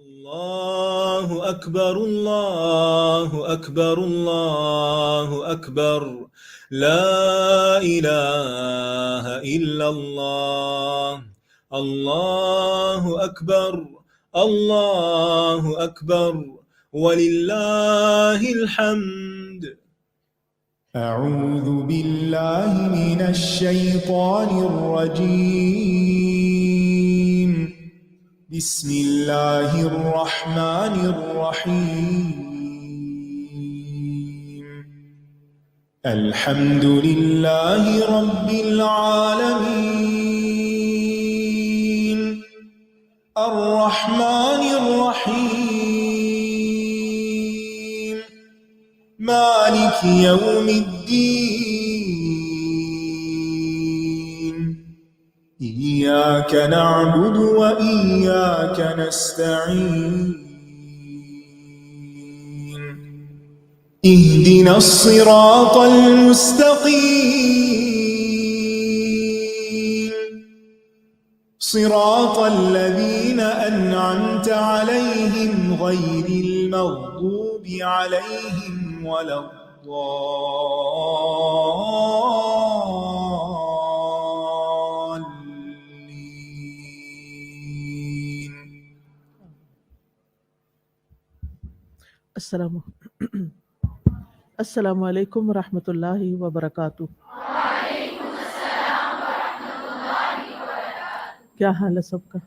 الله أكبر الله أكبر الله أكبر لا إله إلا الله الله أكبر الله أكبر ولله الحمد. أعوذ بالله من الشيطان الرجيم. بسم الله الرحمن الرحيم. الحمد لله رب العالمين الرحمن الرحيم مالك يوم الدين. إياك نعبد وإياك نستعين. اهدنا الصراط المستقيم صراط الذين أنعمت عليهم غير المغضوب عليهم ولا الضالين. السلام علیکم ورحمۃ اللہ وبرکاتہ. کیا حال ہے سب کا؟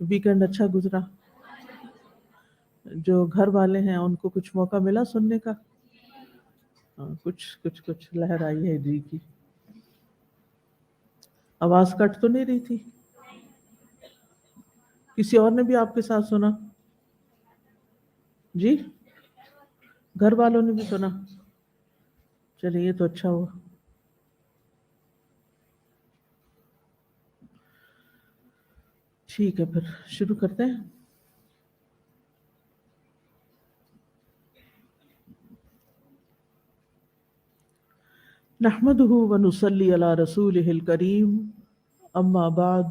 ویکنڈ اچھا گزرا؟ جو گھر والے ہیں ان کو کچھ موقع ملا سننے کا؟ کچھ لہر آئی ہے جی کی. آواز کٹ تو نہیں رہی تھی؟ کسی اور نے بھی آپ کے ساتھ سنا؟ جی گھر والوں نے بھی سنا؟ چلیے یہ تو اچھا ہوا. ٹھیک ہے پھر شروع کرتے ہیں. نحمده ونصلي على رسوله الكريم اما بعد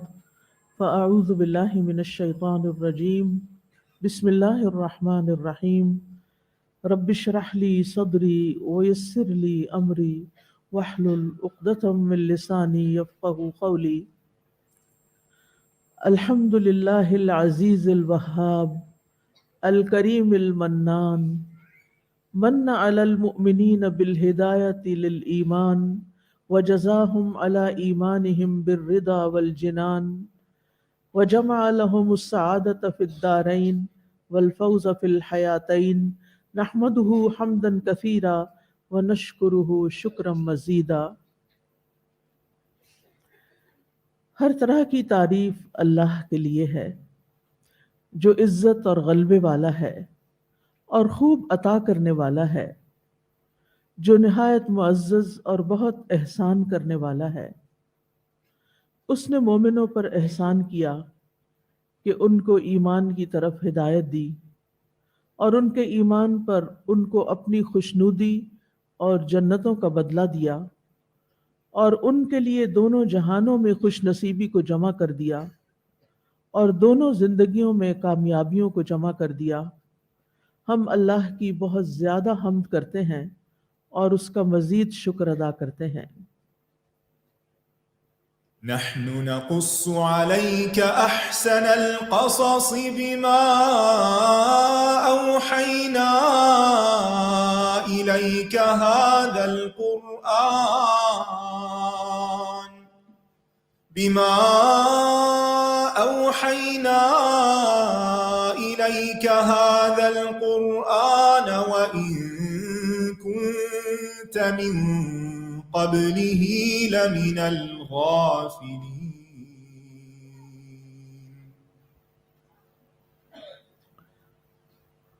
فاعوذ بالله من الشيطان الرجيم بسم الله الرحمن الرحيم رب اشرح لي صدري ويسر لي امري واحلل عقدة من لساني يفقهوا قولي. الحمد لله العزيز الوهاب الكريم المنان من على المؤمنين بالهداية للإيمان وجزاهم على إيمانهم بالرضا والجنان وجمع لهم السعادة في الدارين والفوز في الحياتين. نحمده حمدا كثيرا ونشكره شكرا مزيدا. ہر طرح کی تعریف اللہ کے لیے ہے جو عزت اور غلبے والا ہے اور خوب عطا کرنے والا ہے، جو نہایت معزز اور بہت احسان کرنے والا ہے. اس نے مومنوں پر احسان کیا کہ ان کو ایمان کی طرف ہدایت دی اور ان کے ایمان پر ان کو اپنی خوشنودی اور جنتوں کا بدلہ دیا اور ان کے لیے دونوں جہانوں میں خوش نصیبی کو جمع کر دیا اور دونوں زندگیوں میں کامیابیوں کو جمع کر دیا. ہم اللہ کی بہت زیادہ حمد کرتے ہیں اور اس کا مزید شکر ادا کرتے ہیں. نحن نقص عليك أحسن القصص بما أوحينا إليك هذا القرآن وإن كنت من قبله لمن الغافلين.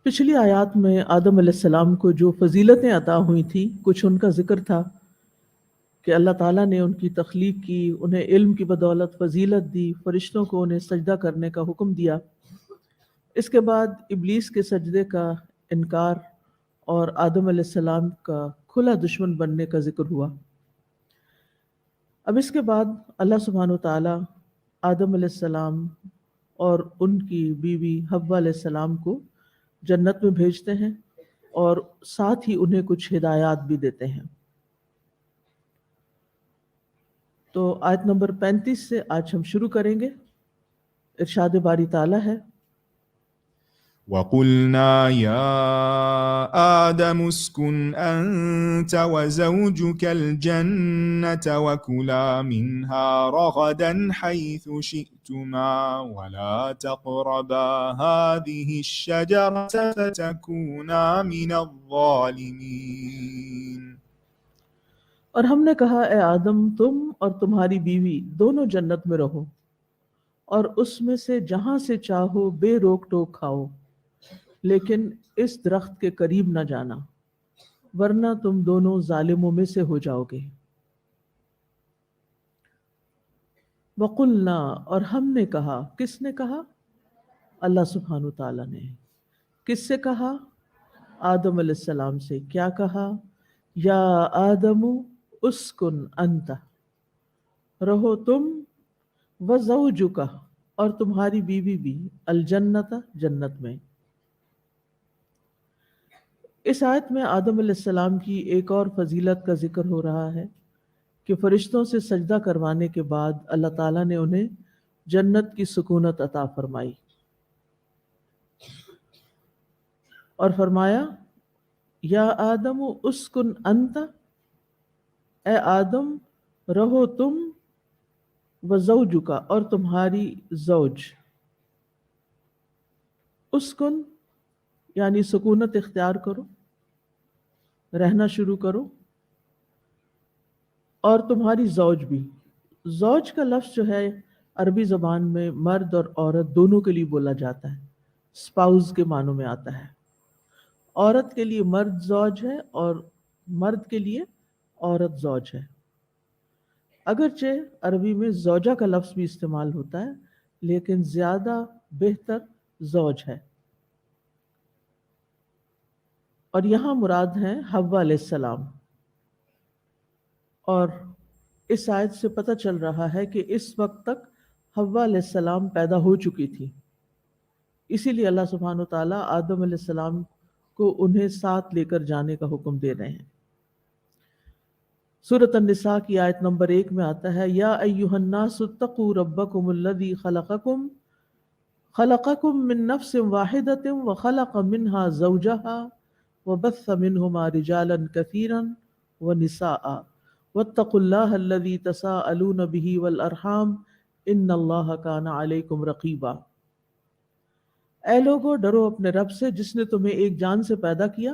پچھلی آیات میں آدم علیہ السلام کو جو فضیلتیں عطا ہوئی تھیں کچھ ان کا ذکر تھا کہ اللہ تعالیٰ نے ان کی تخلیق کی، انہیں علم کی بدولت فضیلت دی، فرشتوں کو انہیں سجدہ کرنے کا حکم دیا. اس کے بعد ابلیس کے سجدے کا انکار اور آدم علیہ السلام کا کھلا دشمن بننے کا ذکر ہوا. اب اس کے بعد اللہ سبحانہ و تعالیٰ آدم علیہ السلام اور ان کی بیوی حوا علیہ السلام کو جنت میں بھیجتے ہیں اور ساتھ ہی انہیں کچھ ہدایات بھی دیتے ہیں۔ تو آیت نمبر 35 سے آج ہم شروع کریں گے۔ ارشاد باری تعالیٰ ہے، وَقُلْنَا يَا آدَمُ اسْكُنْ أَنْتَ وَزَوْجُكَ الْجَنَّةَ وَكُلَا مِنْهَا رَغَدًا حَيْثُ شِئْتُمَا وَلَا تَقْرَبَا هَذِهِ الشَّجَرَةَ فَتَكُونَا مِنَ الظَّالِمِينَ۔ اور ہم نے کہا اے آدم تم اور تمہاری بیوی دونوں جنت میں رہو اور اس میں سے جہاں سے چاہو بے روک ٹوک کھاؤ، لیکن اس درخت کے قریب نہ جانا ورنہ تم دونوں ظالموں میں سے ہو جاؤ گے۔ وَقُلْنَا اور ہم نے کہا، کس نے کہا؟ اللہ سبحانہ تعالیٰ نے۔ کس سے کہا؟ آدم علیہ السلام سے۔ کیا کہا؟ یا آدم اسکن انت، رہو تم، وزوجک اور تمہاری بیوی بھی، الجنت جنت میں۔ اس آیت میں آدم علیہ السلام کی ایک اور فضیلت کا ذکر ہو رہا ہے کہ فرشتوں سے سجدہ کروانے کے بعد اللہ تعالیٰ نے انہیں جنت کی سکونت عطا فرمائی اور فرمایا یا آدم اسکن انت، اے آدم رہو تم، وزوجک اور تمہاری زوج۔ اسکن یعنی سکونت اختیار کرو، رہنا شروع کرو، اور تمہاری زوج بھی۔ زوج کا لفظ جو ہے عربی زبان میں مرد اور عورت دونوں کے لیے بولا جاتا ہے، اسپاؤز کے معنوں میں آتا ہے۔ عورت کے لیے مرد زوج ہے اور مرد کے لیے عورت زوج ہے۔ اگرچہ عربی میں زوجہ کا لفظ بھی استعمال ہوتا ہے لیکن زیادہ بہتر زوج ہے، اور یہاں مراد ہیں حوا علیہ السلام۔ اور اس آیت سے پتہ چل رہا ہے کہ اس وقت تک حوا علیہ السلام پیدا ہو چکی تھی، اسی لیے اللہ سبحانہ وتعالیٰ آدم علیہ السلام کو انہیں ساتھ لے کر جانے کا حکم دے رہے ہیں۔ سورۃ النساء کی آیت نمبر 1 میں آتا ہے یا ایھا الناس اتقوا ربکم الذی خلقکم من نفس واحدۃ وخلق منها زوجها وبث منهما رجالا كثيرا ونساء واتقوا الله الذي تساءلون به والارحام ان اللہ کان علیکم رقیبا۔ اے لوگو ڈرو اپنے رب سے جس نے تمہیں ایک جان سے پیدا کیا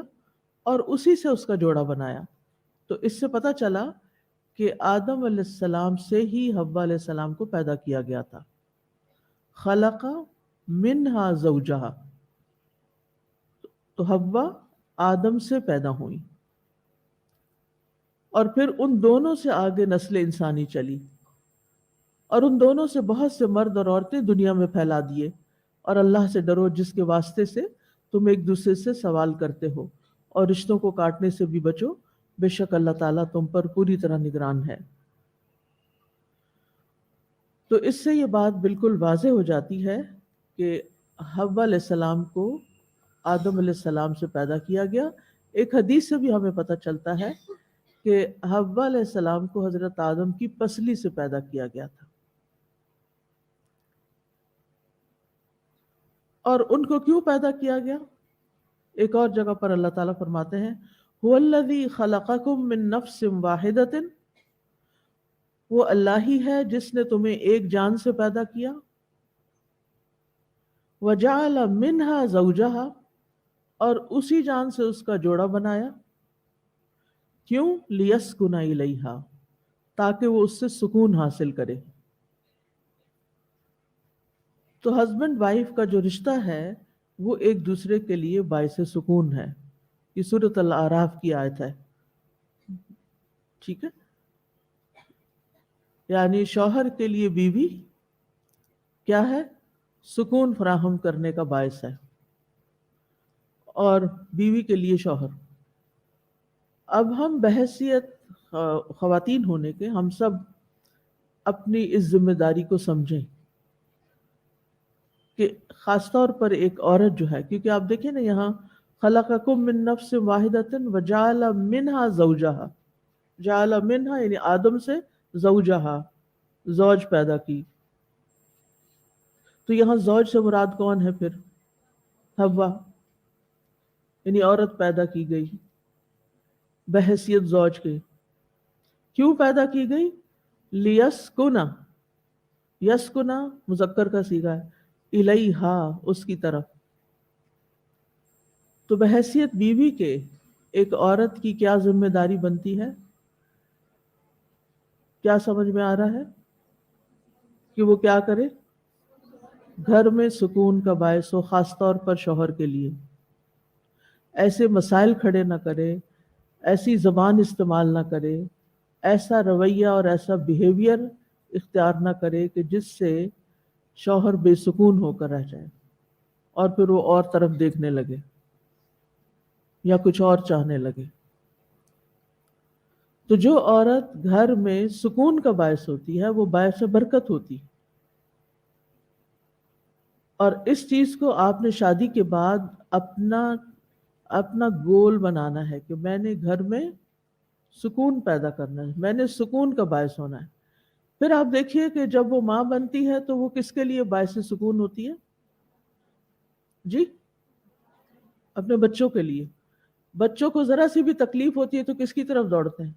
اور اسی سے اس کا جوڑا بنایا۔ تو اس سے پتہ چلا کہ آدم علیہ السلام سے ہی حوا علیہ السلام کو پیدا کیا گیا تھا۔ خلق منہا زوجہا، تو حوا آدم سے پیدا ہوئی اور پھر ان دونوں سے آگے نسل انسانی چلی اور ان دونوں سے بہت سے مرد اور عورتیں دنیا میں پھیلا دیے۔ اور اللہ سے ڈرو جس کے واسطے سے تم ایک دوسرے سے سوال کرتے ہو، اور رشتوں کو کاٹنے سے بھی بچو، بے شک اللہ تعالیٰ تم پر پوری طرح نگران ہے۔ تو اس سے یہ بات بالکل واضح ہو جاتی ہے کہ حوا علیہ السلام کو آدم علیہ السلام سے پیدا کیا گیا۔ ایک حدیث سے بھی ہمیں پتہ چلتا ہے کہ حوا علیہ السلام کو حضرت آدم کی پسلی سے پیدا کیا گیا تھا، اور ان کو کیوں پیدا کیا گیا؟ ایک اور جگہ پر اللہ تعالیٰ فرماتے ہیں هو الذی خلقکم من نفس واحدۃ، وہ اللہ ہی ہے جس نے تمہیں ایک جان سے پیدا کیا، وجعل منہا زوجہا اور اسی جان سے اس کا جوڑا بنایا۔ کیوں؟ لیسکن الیہا، تاکہ وہ اس سے سکون حاصل کرے۔ تو ہسبینڈ وائف کا جو رشتہ ہے وہ ایک دوسرے کے لیے باعث سکون ہے۔ یہ سورۃ الاعراف کی آیت ہے، ٹھیک ہے؟ یعنی شوہر کے لیے بیوی کیا ہے؟ سکون فراہم کرنے کا باعث ہے، اور بیوی کے لیے شوہر۔ اب ہم بحیثیت خواتین ہونے کے ہم سب اپنی اس ذمہ داری کو سمجھیں کہ خاص طور پر ایک عورت جو ہے، کیونکہ آپ دیکھیں نا یہاں خلقکم من نفس واحدۃ وجعل منہا زوجہا، جعل منہا یعنی آدم سے زوجہا، زوج پیدا کی. تو یہاں زوج سے مراد کون ہے پھر؟ حوا، یعنی عورت پیدا کی گئی بحیثیت زوج کے. کیوں پیدا کی گئی؟ لیسکنا، یسکنا مذکر کا صیغہ ہے، الیہا اس کی طرف. تو بحیثیت بیوی کے ایک عورت کی کیا ذمہ داری بنتی ہے؟ کیا سمجھ میں آ رہا ہے کہ وہ کیا کرے؟ گھر میں سکون کا باعث ہو، خاص طور پر شوہر کے لیے. ایسے مسائل کھڑے نہ کرے، ایسی زبان استعمال نہ کرے، ایسا رویہ اور ایسا بیہیویئر اختیار نہ کرے کہ جس سے شوہر بے سکون ہو کر رہ جائے اور پھر وہ اور طرف دیکھنے لگے یا کچھ اور چاہنے لگے. تو جو عورت گھر میں سکون کا باعث ہوتی ہے وہ باعث برکت ہوتی ہے. اور اس چیز کو آپ نے شادی کے بعد اپنا گول بنانا ہے کہ میں نے گھر میں سکون پیدا کرنا ہے، میں نے سکون کا باعث ہونا ہے. پھر آپ دیکھیے کہ جب وہ ماں بنتی ہے تو وہ کس کے لیے باعث سکون ہوتی ہے؟ جی، اپنے بچوں کے لیے. بچوں کو ذرا سی بھی تکلیف ہوتی ہے تو کس کی طرف دوڑتے ہیں؟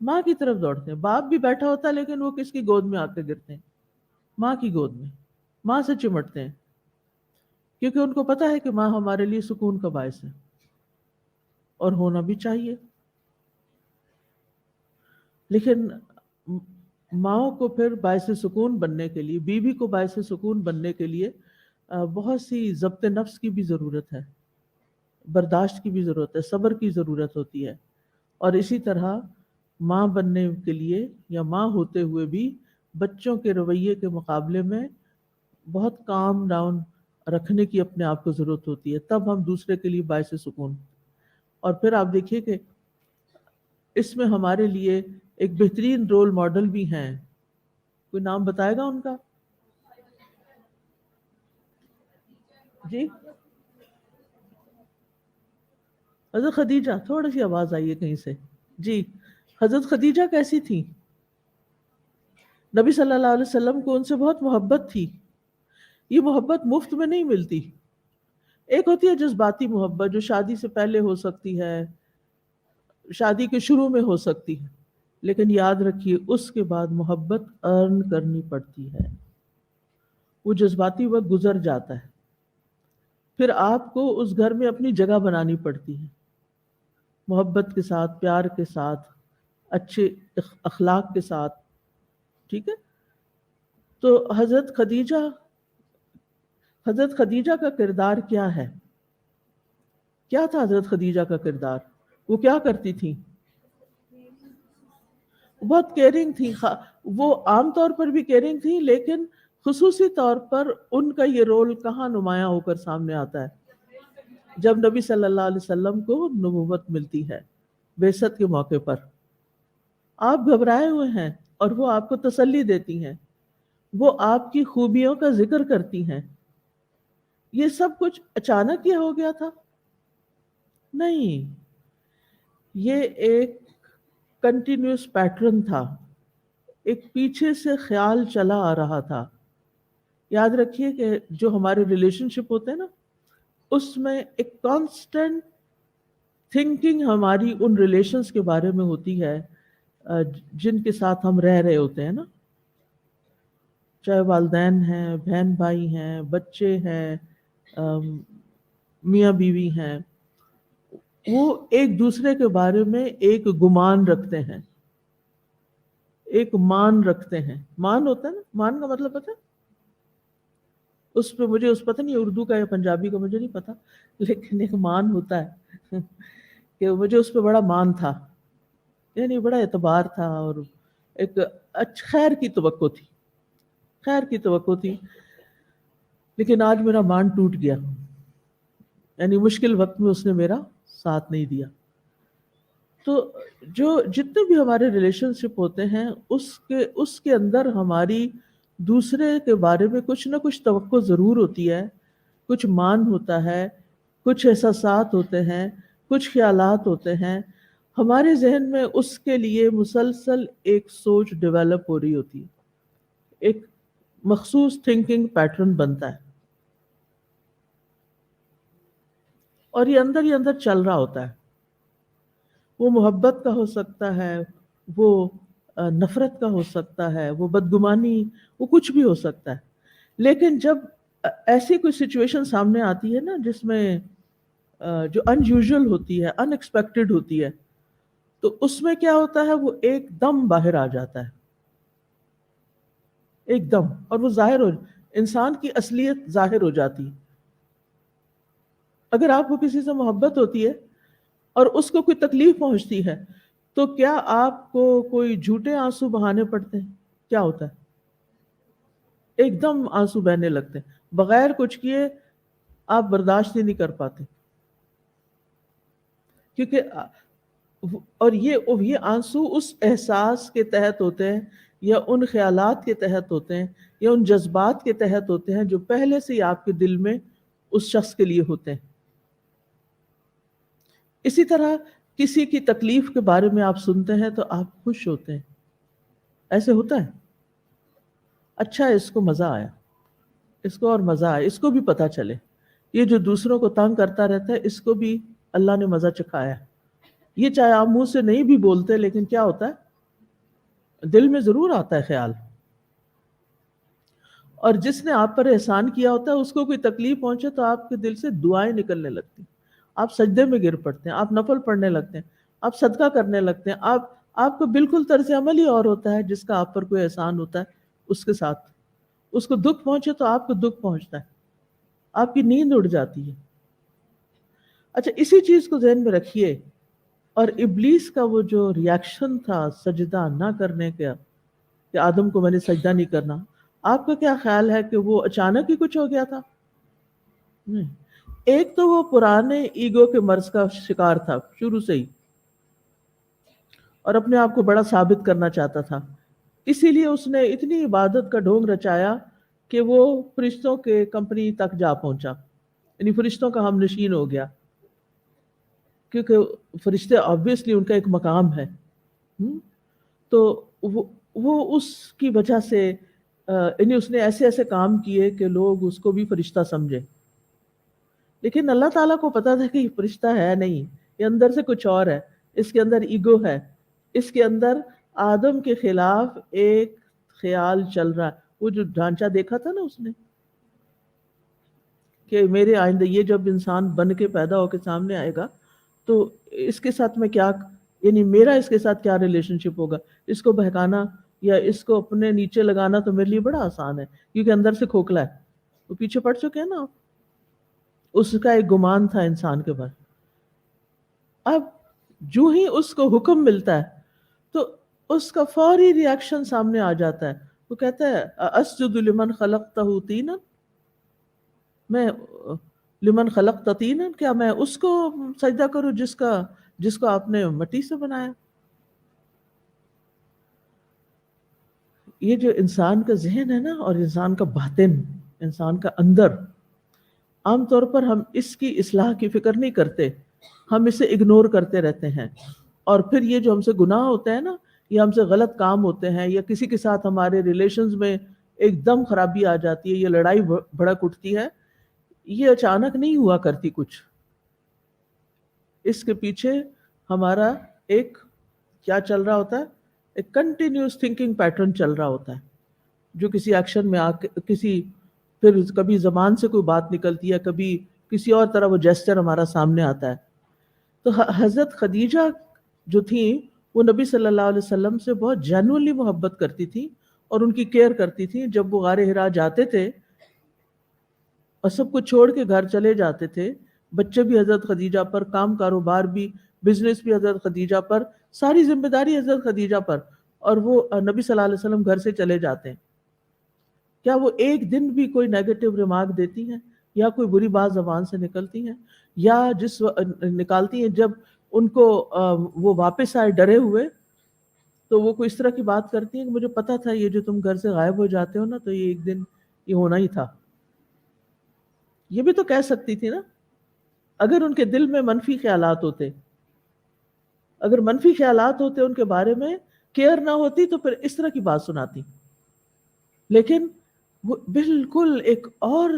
ماں کی طرف دوڑتے ہیں. باپ بھی بیٹھا ہوتا ہے لیکن وہ کس کی گود میں آ کے گرتے ہیں؟ ماں کی گود میں، ماں سے چمٹتے ہیں، کیونکہ ان کو پتا ہے کہ ماں ہمارے لیے سکون کا باعث ہے اور ہونا بھی چاہیے. لیکن ماؤں کو پھر باعث سکون بننے کے لیے، بیوی کو باعث سکون بننے کے لیے بہت سی ضبط نفس کی بھی ضرورت ہے، برداشت کی بھی ضرورت ہے، صبر کی ضرورت ہوتی ہے. اور اسی طرح ماں بننے کے لیے یا ماں ہوتے ہوئے بھی بچوں کے رویے کے مقابلے میں بہت کام ڈاؤن رکھنے کی اپنے آپ کو ضرورت ہوتی ہے، تب ہم دوسرے کے لیے باعث سکون. اور پھر آپ دیکھیے کہ اس میں ہمارے لیے ایک بہترین رول ماڈل بھی ہیں. کوئی نام بتائے گا ان کا؟ جی، حضرت خدیجہ. تھوڑی سی آواز آئی ہے کہیں سے. جی، حضرت خدیجہ کیسی تھی؟ نبی صلی اللہ علیہ وسلم کو ان سے بہت محبت تھی. یہ محبت مفت میں نہیں ملتی. ایک ہوتی ہے جذباتی محبت جو شادی سے پہلے ہو سکتی ہے، شادی کے شروع میں ہو سکتی ہے، لیکن یاد رکھیے اس کے بعد محبت ارن کرنی پڑتی ہے. وہ جذباتی وقت گزر جاتا ہے، پھر آپ کو اس گھر میں اپنی جگہ بنانی پڑتی ہے، محبت کے ساتھ، پیار کے ساتھ، اچھے اخلاق کے ساتھ. ٹھیک ہے؟ تو حضرت خدیجہ کا کردار کیا ہے؟ کیا تھا حضرت خدیجہ کا کردار؟ وہ کیا کرتی تھی؟ بہت کیئرنگ تھی. وہ عام طور پر بھی کیئرنگ تھی، لیکن خصوصی طور پر ان کا یہ رول کہاں نمایاں ہو کر سامنے آتا ہے؟ جب نبی صلی اللہ علیہ وسلم کو نبوت ملتی ہے بعثت کے موقع پر. آپ گھبرائے ہوئے ہیں اور وہ آپ کو تسلی دیتی ہیں، وہ آپ کی خوبیوں کا ذکر کرتی ہیں. یہ سب کچھ اچانک یہ ہو گیا تھا؟ نہیں، یہ ایک کنٹینیوس پیٹرن تھا، ایک پیچھے سے خیال چلا آ رہا تھا. یاد رکھیے کہ جو ہمارے ریلیشن شپ ہوتے ہیں نا، اس میں ایک کانسٹنٹ تھنکنگ ہماری ان ریلیشنز کے بارے میں ہوتی ہے جن کے ساتھ ہم رہ رہے ہوتے ہیں نا، چاہے والدین ہیں، بہن بھائی ہیں، بچے ہیں، میاں بیوی ہیں. وہ ایک دوسرے کے بارے میں ایک گمان رکھتے ہیں، ایک مان رکھتے ہیں. مان ہوتا ہے نا، مان کا مطلب پتہ ہے؟ اس پہ مجھے پتہ نہیں اردو کا یا پنجابی کا مجھے نہیں پتا، لیکن ایک مان ہوتا ہے کہ مجھے اس پہ بڑا مان تھا، یعنی بڑا اعتبار تھا اور ایک خیر کی توقع تھی، خیر کی توقع تھی. لیکن آج میرا مان ٹوٹ گیا، یعنی مشکل وقت میں اس نے میرا ساتھ نہیں دیا. تو جو جتنے بھی ہمارے ریلیشن شپ ہوتے ہیں اس کے اندر ہماری دوسرے کے بارے میں کچھ نہ کچھ توقع ضرور ہوتی ہے، کچھ مان ہوتا ہے، کچھ احساسات ہوتے ہیں، کچھ خیالات ہوتے ہیں، ہمارے ذہن میں اس کے لیے مسلسل ایک سوچ ڈیولپ ہو رہی ہوتی ہے، ایک مخصوص تھنکنگ پیٹرن بنتا ہے، اور یہ اندر چل رہا ہوتا ہے۔ وہ محبت کا ہو سکتا ہے، وہ نفرت کا ہو سکتا ہے، وہ بدگمانی، وہ کچھ بھی ہو سکتا ہے۔ لیکن جب ایسی کوئی سچویشن سامنے آتی ہے نا جس میں جو ان یوزول ہوتی ہے، ان ایکسپیکٹڈ ہوتی ہے، تو اس میں کیا ہوتا ہے، وہ ایک دم باہر آ جاتا ہے، ایک دم، اور وہ انسان کی اصلیت ظاہر ہو جاتی ہے۔ اگر آپ کو کسی سے محبت ہوتی ہے اور اس کو کوئی تکلیف پہنچتی ہے تو کیا آپ کو کوئی جھوٹے آنسو بہانے پڑتے ہیں؟ کیا ہوتا ہے؟ ایک دم آنسو بہنے لگتے ہیں، بغیر کچھ کیے آپ برداشت ہی نہیں کر پاتے، کیونکہ اور یہ آنسو اس احساس کے تحت ہوتے ہیں، یا ان خیالات کے تحت ہوتے ہیں، یا ان جذبات کے تحت ہوتے ہیں جو پہلے سے ہی آپ کے دل میں اس شخص کے لیے ہوتے ہیں۔ اسی طرح کسی کی تکلیف کے بارے میں آپ سنتے ہیں تو آپ خوش ہوتے ہیں، ایسے ہوتا ہے، اچھا اس کو مزہ آیا، اس کو اور مزہ آیا، اس کو بھی پتہ چلے، یہ جو دوسروں کو تنگ کرتا رہتا ہے اس کو بھی اللہ نے مزہ چکھایا۔ یہ چاہے آپ منہ سے نہیں بھی بولتے لیکن کیا ہوتا ہے، دل میں ضرور آتا ہے خیال۔ اور جس نے آپ پر احسان کیا ہوتا ہے اس کو کوئی تکلیف پہنچے تو آپ کے دل سے دعائیں نکلنے لگتی ہیں، آپ سجدے میں گر پڑتے ہیں، آپ نفل پڑھنے لگتے ہیں، آپ صدقہ کرنے لگتے ہیں، آپ کو بالکل طرز عمل ہی اور ہوتا ہے جس کا آپ پر کوئی احسان ہوتا ہے اس کے ساتھ۔ اس کو دکھ پہنچے تو آپ کو دکھ پہنچتا ہے، آپ کی نیند اڑ جاتی ہے۔ اچھا، اسی چیز کو ذہن میں رکھیے، اور ابلیس کا وہ جو ریاکشن تھا سجدہ نہ کرنے کا، کہ آدم کو میں نے سجدہ نہیں کرنا، آپ کا کیا خیال ہے کہ وہ اچانک ہی کچھ ہو گیا تھا؟ نہیں، ایک تو وہ پرانے ایگو کے مرض کا شکار تھا شروع سے ہی، اور اپنے آپ کو بڑا ثابت کرنا چاہتا تھا، اسی لیے اس نے اتنی عبادت کا ڈھونگ رچایا کہ وہ فرشتوں کے کمپنی تک جا پہنچا، یعنی فرشتوں کا ہم نشین ہو گیا، کیونکہ فرشتے آبویسلی ان کا ایک مقام ہے۔ تو وہ اس کی وجہ سے یعنی اس نے ایسے ایسے کام کیے کہ لوگ اس کو بھی فرشتہ سمجھے، لیکن اللہ تعالیٰ کو پتا تھا کہ یہ فرشتہ ہے نہیں، یہ اندر سے کچھ اور ہے، اس کے اندر ایگو ہے، اس کے اندر آدم کے خلاف ایک خیال چل رہا ہے۔ وہ جو ڈھانچہ دیکھا تھا نا اس نے کہ میرے آئندہ یہ جب انسان بن کے پیدا ہو کے سامنے آئے گا تو اس کے ساتھ میں کیا، یعنی میرا اس کے ساتھ کیا ریلیشن شپ ہوگا، اس کو بہکانا یا اس کو اپنے نیچے لگانا تو میرے لیے بڑا آسان ہے، کیونکہ اندر سے کھوکھلا ہے۔ وہ پیچھے پڑ چکے ہیں نا آپ، اس کا ایک گمان تھا انسان کے بعد۔ اب جو ہی اس کو حکم ملتا ہے تو اس کا فوری ری ایکشن سامنے آ جاتا ہے، وہ کہتا ہے اسجد لمن خلقتہ طینا، میں لمن خلقت طینا، کیا میں اس کو سجدہ کروں جس کو آپ نے مٹی سے بنایا؟ یہ جو انسان کا ذہن ہے نا، اور انسان کا باطن، انسان کا اندر، عام طور پر ہم اس کی اصلاح کی فکر نہیں کرتے، ہم اسے اگنور کرتے رہتے ہیں، اور پھر یہ جو ہم سے گناہ ہوتا ہے نا، یہ ہم سے غلط کام ہوتے ہیں، یا کسی کے ساتھ ہمارے ریلیشنز میں ایک دم خرابی آ جاتی ہے، یہ لڑائی بھڑک اٹھتی ہے، یہ اچانک نہیں ہوا کرتی کچھ، اس کے پیچھے ہمارا ایک کیا چل رہا ہوتا ہے، ایک کنٹینیوس تھنکنگ پیٹرن چل رہا ہوتا ہے، جو کسی ایکشن میں پھر کبھی زبان سے کوئی بات نکلتی ہے، کبھی کسی اور طرح وہ جیسچر ہمارا سامنے آتا ہے۔ تو حضرت خدیجہ جو تھیں وہ نبی صلی اللہ علیہ وسلم سے بہت جینوئنلی محبت کرتی تھی اور ان کی کیئر کرتی تھی۔ جب وہ غار حرا جاتے تھے اور سب کچھ چھوڑ کے گھر چلے جاتے تھے، بچے بھی حضرت خدیجہ پر، کام کاروبار بھی، بزنس بھی حضرت خدیجہ پر، ساری ذمہ داری حضرت خدیجہ پر، اور وہ نبی صلی اللہ علیہ وسلم گھر سے چلے جاتے ہیں، کیا وہ ایک دن بھی کوئی نیگیٹو ریمارک دیتی ہیں یا کوئی بری بات زبان سے نکلتی ہیں؟ یا نکالتی ہیں جب ان کو وہ واپس آئے ڈرے ہوئے تو وہ کوئی اس طرح کی بات کرتی ہیں کہ مجھے پتا تھا یہ جو تم گھر سے غائب ہو جاتے ہو نا تو یہ ایک دن یہ ہونا ہی تھا. یہ بھی تو کہہ سکتی تھی نا اگر ان کے دل میں منفی خیالات ہوتے، اگر منفی خیالات ہوتے ان کے بارے میں، کیئر نہ ہوتی تو پھر اس طرح کی بات سناتی. لیکن وہ بالکل ایک اور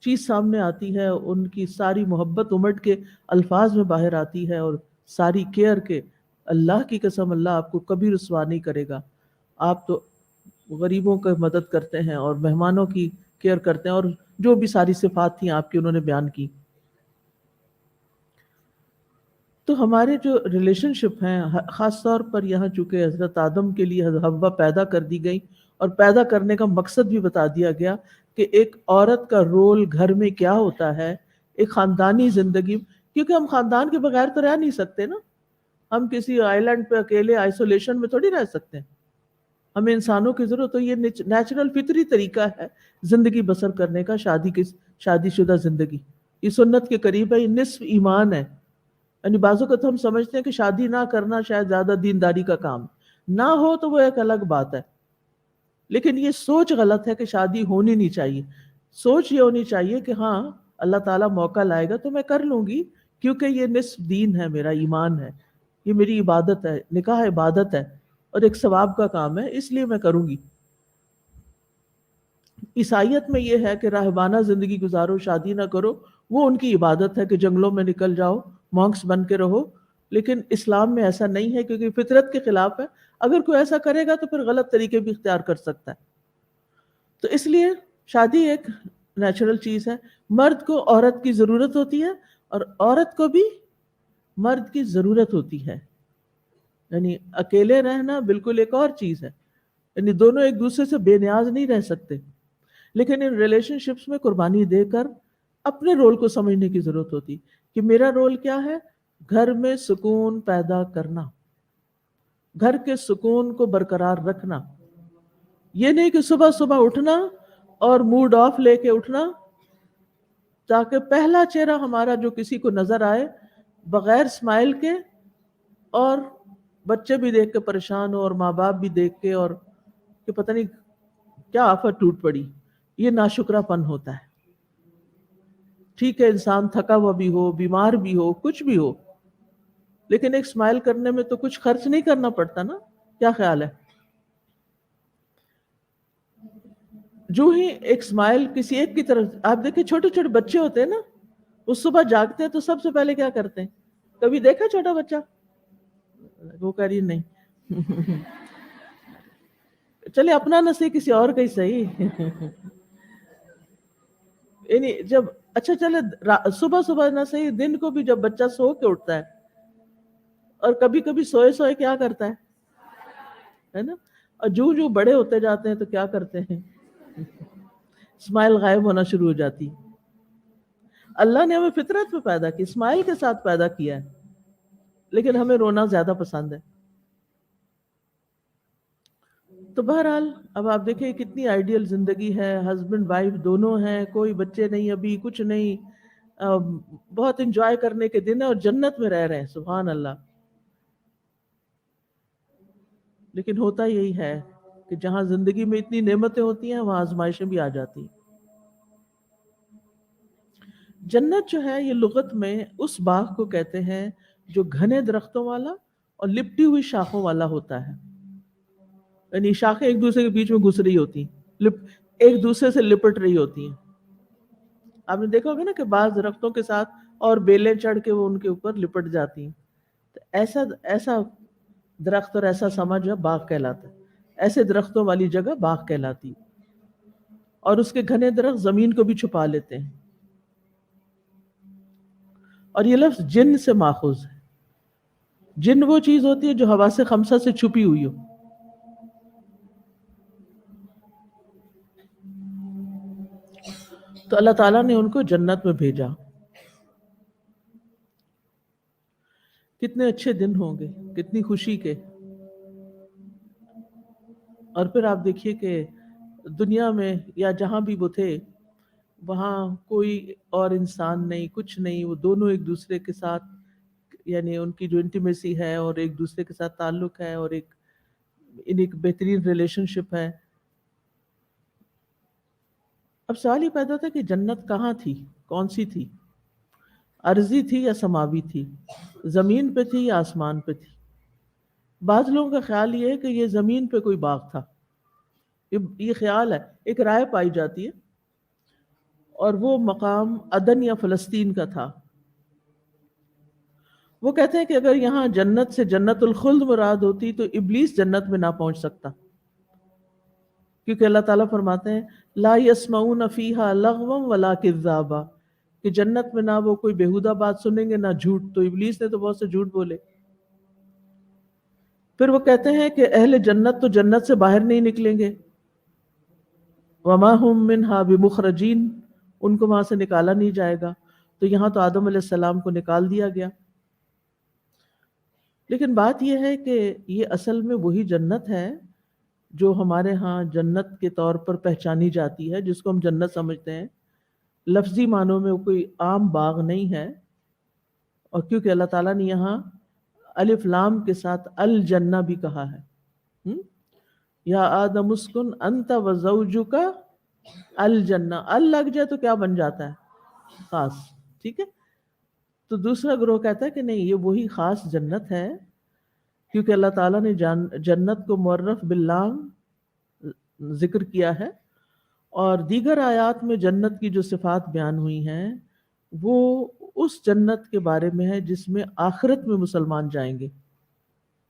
چیز سامنے آتی ہے، ان کی ساری محبت امٹ کے الفاظ میں باہر آتی ہے اور ساری کیئر کے. اللہ کی قسم اللہ آپ کو کبھی رسوا نہیں کرے گا. آپ تو غریبوں کی مدد کرتے ہیں اور مہمانوں کی کیئر کرتے ہیں، اور جو بھی ساری صفات تھیں آپ کی انہوں نے بیان کی. تو ہمارے جو ریلیشن شپ ہیں، خاص طور پر یہاں چونکہ حضرت آدم کے لیے حضرت حوا پیدا کر دی گئی اور پیدا کرنے کا مقصد بھی بتا دیا گیا کہ ایک عورت کا رول گھر میں کیا ہوتا ہے، ایک خاندانی زندگی. کیونکہ ہم خاندان کے بغیر تو رہ نہیں سکتے نا، ہم کسی آئی لینڈ پہ اکیلے آئسولیشن میں تھوڑی رہ سکتے ہیں. ہمیں انسانوں کی ضرورت. تو یہ نیچرل فطری طریقہ ہے زندگی بسر کرنے کا، شادی شدہ زندگی. یہ سنت کے قریب ہے، یہ نصف ایمان ہے. یعنی بعض اوقات ہم سمجھتے ہیں کہ شادی نہ کرنا شاید زیادہ دینداری کا کام نہ ہو، تو وہ ایک الگ بات ہے. لیکن یہ سوچ غلط ہے کہ شادی ہونی نہیں چاہیے. سوچ یہ ہونی چاہیے کہ ہاں اللہ تعالیٰ موقع لائے گا تو میں کر لوں گی، کیونکہ یہ نصف دین ہے، میرا ایمان ہے، یہ میری عبادت ہے. نکاح عبادت ہے اور ایک ثواب کا کام ہے، اس لیے میں کروں گی. عیسائیت میں یہ ہے کہ راہبانہ زندگی گزارو، شادی نہ کرو. وہ ان کی عبادت ہے کہ جنگلوں میں نکل جاؤ، مونکس بن کے رہو. لیکن اسلام میں ایسا نہیں ہے، کیونکہ فطرت کے خلاف ہے. اگر کوئی ایسا کرے گا تو پھر غلط طریقے بھی اختیار کر سکتا ہے. تو اس لیے شادی ایک نیچرل چیز ہے. مرد کو عورت کی ضرورت ہوتی ہے اور عورت کو بھی مرد کی ضرورت ہوتی ہے. یعنی اکیلے رہنا بالکل ایک اور چیز ہے، یعنی دونوں ایک دوسرے سے بے نیاز نہیں رہ سکتے. لیکن ان ریلیشن شپس میں قربانی دے کر اپنے رول کو سمجھنے کی ضرورت ہوتی کہ میرا رول کیا ہے. گھر میں سکون پیدا کرنا، گھر کے سکون کو برقرار رکھنا. یہ نہیں کہ صبح صبح اٹھنا اور موڈ آف لے کے اٹھنا تاکہ پہلا چہرہ ہمارا جو کسی کو نظر آئے بغیر اسمائل کے، اور بچے بھی دیکھ کے پریشان ہو اور ماں باپ بھی دیکھ کے، اور کہ پتہ نہیں کیا آفت ٹوٹ پڑی. یہ ناشکرا پن ہوتا ہے. ٹھیک ہے انسان تھکا ہوا بھی ہو، بیمار بھی ہو، کچھ بھی ہو، لیکن ایک اسمائل کرنے میں تو کچھ خرچ نہیں کرنا پڑتا نا. کیا خیال ہے؟ جو ہی ایک اسمائل کسی ایک کی طرف، آپ دیکھیں چھوٹے چھوٹے بچے ہوتے ہیں نا، وہ صبح جاگتے ہیں تو سب سے پہلے کیا کرتے ہیں؟ کبھی دیکھا چھوٹا بچہ؟ وہ کہہ رہی نہیں. چلے اپنا نہ صحیح کسی اور کا ہی صحیح. یعنی جب اچھا چلے صبح صبح نہ صحیح، دن کو بھی جب بچہ سو کے اٹھتا ہے، اور کبھی کبھی سوئے سوئے کیا کرتا ہے نا، اور جو بڑے ہوتے جاتے ہیں تو کیا کرتے ہیں، اسمائل غائب ہونا شروع ہو جاتی. اللہ نے ہمیں فطرت میں پیدا کی، اسمائل کے ساتھ پیدا کیا ہے، لیکن ہمیں رونا زیادہ پسند ہے. تو بہرحال اب آپ دیکھیں کتنی آئیڈیل زندگی ہے. ہسبینڈ وائف دونوں ہیں، کوئی بچے نہیں، ابھی کچھ نہیں، بہت انجوائے کرنے کے دن ہیں اور جنت میں رہ رہے ہیں. سبحان اللہ. لیکن ہوتا یہی ہے کہ جہاں زندگی میں اتنی نعمتیں ہوتی ہیں وہاں آزمائشیں بھی آ جاتی ہیں. جنت جو ہے یہ لغت میں اس باغ کو کہتے ہیں جو گھنے درختوں والا اور لپٹی ہوئی شاخوں والا ہوتا ہے. یعنی شاخیں ایک دوسرے کے بیچ میں گھس رہی ہوتی ہیں، ایک دوسرے سے لپٹ رہی ہوتی ہیں. آپ نے دیکھا ہوگا نا کہ بعض درختوں کے ساتھ اور بیلیں چڑھ کے وہ ان کے اوپر لپٹ جاتی ہیں. تو ایسا درخت اور ایسا سما جو باغ کہلاتا ہے. ایسے درختوں والی جگہ باغ کہلاتی ہے. اور اس کے گھنے درخت زمین کو بھی چھپا لیتے ہیں. اور یہ لفظ جن سے ماخوذ ہے. جن وہ چیز ہوتی ہے جو حواس خمسہ سے چھپی ہوئی ہو. تو اللہ تعالیٰ نے ان کو جنت میں بھیجا. کتنے اچھے دن ہوں گے، کتنی خوشی کے. اور پھر آپ دیکھیے کہ دنیا میں یا جہاں بھی وہ تھے وہاں کوئی اور انسان نہیں، کچھ نہیں. وہ دونوں ایک دوسرے کے ساتھ، یعنی ان کی جو انٹیمیسی ہے اور ایک دوسرے کے ساتھ تعلق ہے اور ایک ان ایک بہترین ریلیشن شپ ہے. اب سوال یہ پیدا ہوتا ہے کہ جنت کہاں تھی، کون سی تھی، ارضی تھی یا سماوی تھی، زمین پہ تھی یا آسمان پہ تھی؟ بعض لوگوں کا خیال یہ ہے کہ یہ زمین پہ کوئی باغ تھا. یہ خیال ہے، ایک رائے پائی جاتی ہے، اور وہ مقام عدن یا فلسطین کا تھا. وہ کہتے ہیں کہ اگر یہاں جنت سے جنت الخلد مراد ہوتی تو ابلیس جنت میں نہ پہنچ سکتا، کیونکہ اللہ تعالیٰ فرماتے ہیں لا یسمعون فیہا لغوا ولا کذابا، کہ جنت میں نہ وہ کوئی بیہودہ بات سنیں گے نہ جھوٹ. تو ابلیس نے تو بہت سے جھوٹ بولے. پھر وہ کہتے ہیں کہ اہل جنت تو جنت سے باہر نہیں نکلیں گے، وما ہم منہا بمخرجین، ان کو وہاں سے نکالا نہیں جائے گا. تو یہاں تو آدم علیہ السلام کو نکال دیا گیا. لیکن بات یہ ہے کہ یہ اصل میں وہی جنت ہے جو ہمارے ہاں جنت کے طور پر پہچانی جاتی ہے، جس کو ہم جنت سمجھتے ہیں. لفظی معنوں میں وہ کوئی عام باغ نہیں ہے، اور کیونکہ اللہ تعالیٰ نے یہاں الف لام کے ساتھ الجنہ بھی کہا ہے. یا آدم اسکن انت وزوجک الجنہ، ال لگ جائے تو کیا بن جاتا ہے؟ خاص. ٹھیک ہے. تو دوسرا گروہ کہتا ہے کہ نہیں، یہ وہی خاص جنت ہے، کیونکہ اللہ تعالیٰ نے جنت کو معرف باللام ذکر کیا ہے، اور دیگر آیات میں جنت کی جو صفات بیان ہوئی ہیں وہ اس جنت کے بارے میں ہے جس میں آخرت میں مسلمان جائیں گے.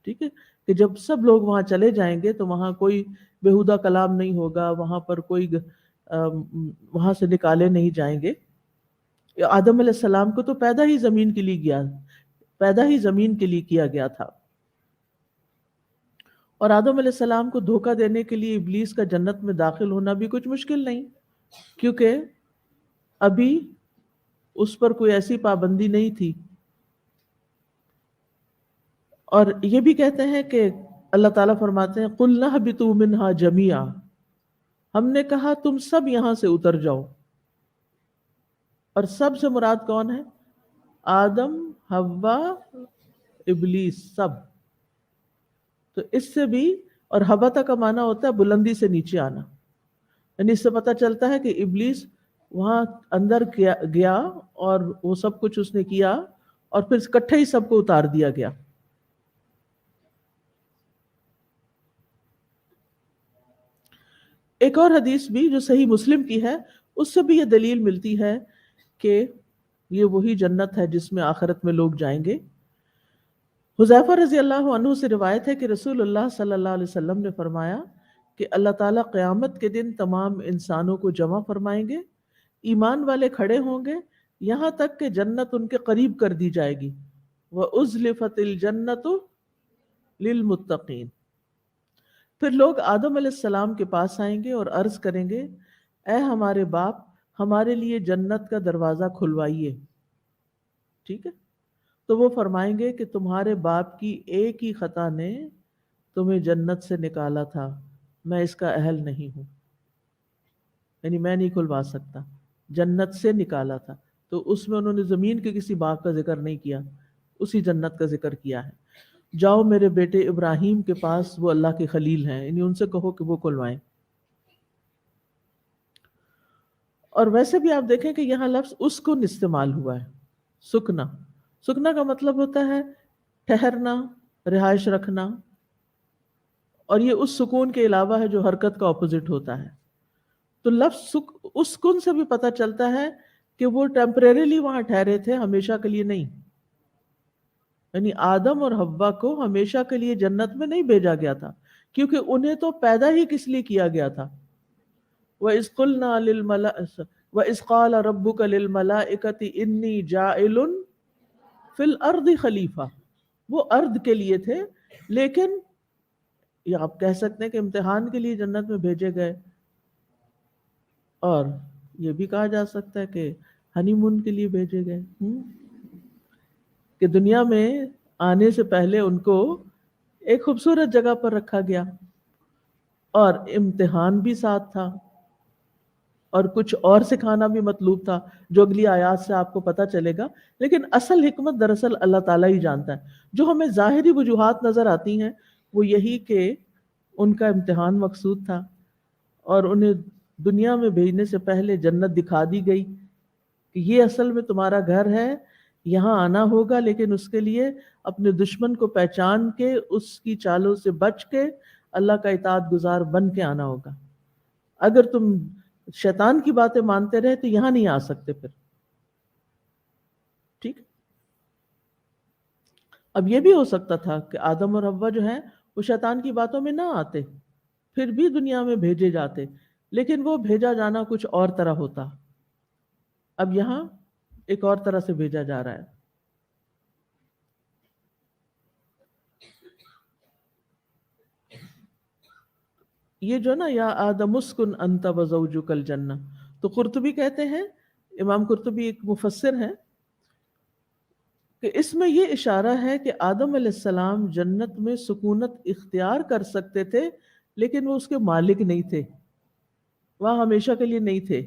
ٹھیک ہے، کہ جب سب لوگ وہاں چلے جائیں گے تو وہاں کوئی بیہودہ کلام نہیں ہوگا، وہاں پر کوئی وہاں سے نکالے نہیں جائیں گے. آدم علیہ السلام کو تو پیدا ہی زمین کے لیے کیا گیا تھا، اور آدم علیہ السلام کو دھوکہ دینے کے لیے ابلیس کا جنت میں داخل ہونا بھی کچھ مشکل نہیں، کیونکہ ابھی اس پر کوئی ایسی پابندی نہیں تھی. اور یہ بھی کہتے ہیں کہ اللہ تعالیٰ فرماتے ہیں قُلْ نَهْبِطُوا مِنْهَا جَمِيعًا، ہم نے کہا تم سب یہاں سے اتر جاؤ. اور سب سے مراد کون ہے؟ آدم، حوا، ابلیس، سب. تو اس سے بھی، اور حبطہ کا معنی ہوتا ہے بلندی سے نیچے آنا، یعنی اس سے پتہ چلتا ہے کہ ابلیس وہاں اندر گیا اور وہ سب کچھ اس نے کیا، اور پھر اکٹھے ہی سب کو اتار دیا گیا. ایک اور حدیث بھی جو صحیح مسلم کی ہے، اس سے بھی یہ دلیل ملتی ہے کہ یہ وہی جنت ہے جس میں آخرت میں لوگ جائیں گے. حذیفہ رضی اللہ عنہ سے روایت ہے کہ رسول اللہ صلی اللہ علیہ وسلم نے فرمایا کہ اللہ تعالیٰ قیامت کے دن تمام انسانوں کو جمع فرمائیں گے، ایمان والے کھڑے ہوں گے یہاں تک کہ جنت ان کے قریب کر دی جائے گی. وَأُزْلِفَتِ الْجَنَّةُ لِلْمُتَّقِينَ. پھر لوگ آدم علیہ السلام کے پاس آئیں گے اور عرض کریں گے اے ہمارے باپ، ہمارے لیے جنت کا دروازہ کھلوائیے. ٹھیک ہے، تو وہ فرمائیں گے کہ تمہارے باپ کی ایک ہی خطا نے تمہیں جنت سے نکالا تھا، میں اس کا اہل نہیں ہوں، یعنی میں نہیں کھلوا سکتا. جنت سے نکالا تھا، تو اس میں انہوں نے زمین کے کسی باغ کا ذکر نہیں کیا، اسی جنت کا ذکر کیا ہے. جاؤ میرے بیٹے ابراہیم کے پاس، وہ اللہ کے خلیل ہیں، یعنی ان سے کہو کہ وہ کھلوائیں. اور ویسے بھی آپ دیکھیں کہ یہاں لفظ اسکن استعمال ہوا ہے، سکنا. سکنا کا مطلب ہوتا ہے ٹھہرنا، رہائش رکھنا، اور یہ اس سکون کے علاوہ ہے جو حرکت کا اپوزٹ ہوتا ہے. تو لفظ اسکن سے بھی پتہ چلتا ہے کہ وہ ٹیمپریریلی وہاں ٹھہرے تھے، ہمیشہ کے لیے نہیں. یعنی آدم اور حوا کو ہمیشہ کے لیے جنت میں نہیں بھیجا گیا تھا، کیونکہ انہیں تو پیدا ہی کس لیے کیا گیا تھا. وَإِذْ قُلْنَا وَإِذْ قَالَ رَبُّكَ لِلْمَلَائِكَةِ إِنِّي جَاعِلٌ فِي الْأَرْضِ خلیفہ، وہ ارض کے لیے تھے، لیکن یہ آپ کہہ سکتے ہیں کہ امتحان کے لیے جنت میں بھیجے گئے، اور یہ بھی کہا جا سکتا ہے کہ ہنی مون کے لیے بھیجے گئے، کہ دنیا میں آنے سے پہلے ان کو ایک خوبصورت جگہ پر رکھا گیا، اور امتحان بھی ساتھ تھا، اور کچھ اور سکھانا بھی مطلوب تھا جو اگلی آیات سے آپ کو پتہ چلے گا. لیکن اصل حکمت دراصل اللہ تعالیٰ ہی جانتا ہے. جو ہمیں ظاہری وجوہات نظر آتی ہیں وہ یہی کہ ان کا امتحان مقصود تھا، اور انہیں دنیا میں بھیجنے سے پہلے جنت دکھا دی گئی کہ یہ اصل میں تمہارا گھر ہے، یہاں آنا ہوگا، لیکن اس کے لیے اپنے دشمن کو پہچان کے اس کی چالوں سے بچ کے اللہ کا اطاعت گزار بن کے آنا ہوگا۔ اگر تم شیطان کی باتیں مانتے رہے تو یہاں نہیں آ سکتے پھر، ٹھیک۔ اب یہ بھی ہو سکتا تھا کہ آدم اور حوا جو ہیں وہ شیطان کی باتوں میں نہ آتے، پھر بھی دنیا میں بھیجے جاتے، لیکن وہ بھیجا جانا کچھ اور طرح ہوتا۔ اب یہاں ایک اور طرح سے بھیجا جا رہا ہے۔ یہ جو نا یا آدم اسکن انت وزوجک الجنہ، تو قرطبی کہتے ہیں، امام قرطبی ایک مفسر ہیں، کہ اس میں یہ اشارہ ہے کہ آدم علیہ السلام جنت میں سکونت اختیار کر سکتے تھے، لیکن وہ اس کے مالک نہیں تھے، وہاں ہمیشہ کے لیے نہیں تھے۔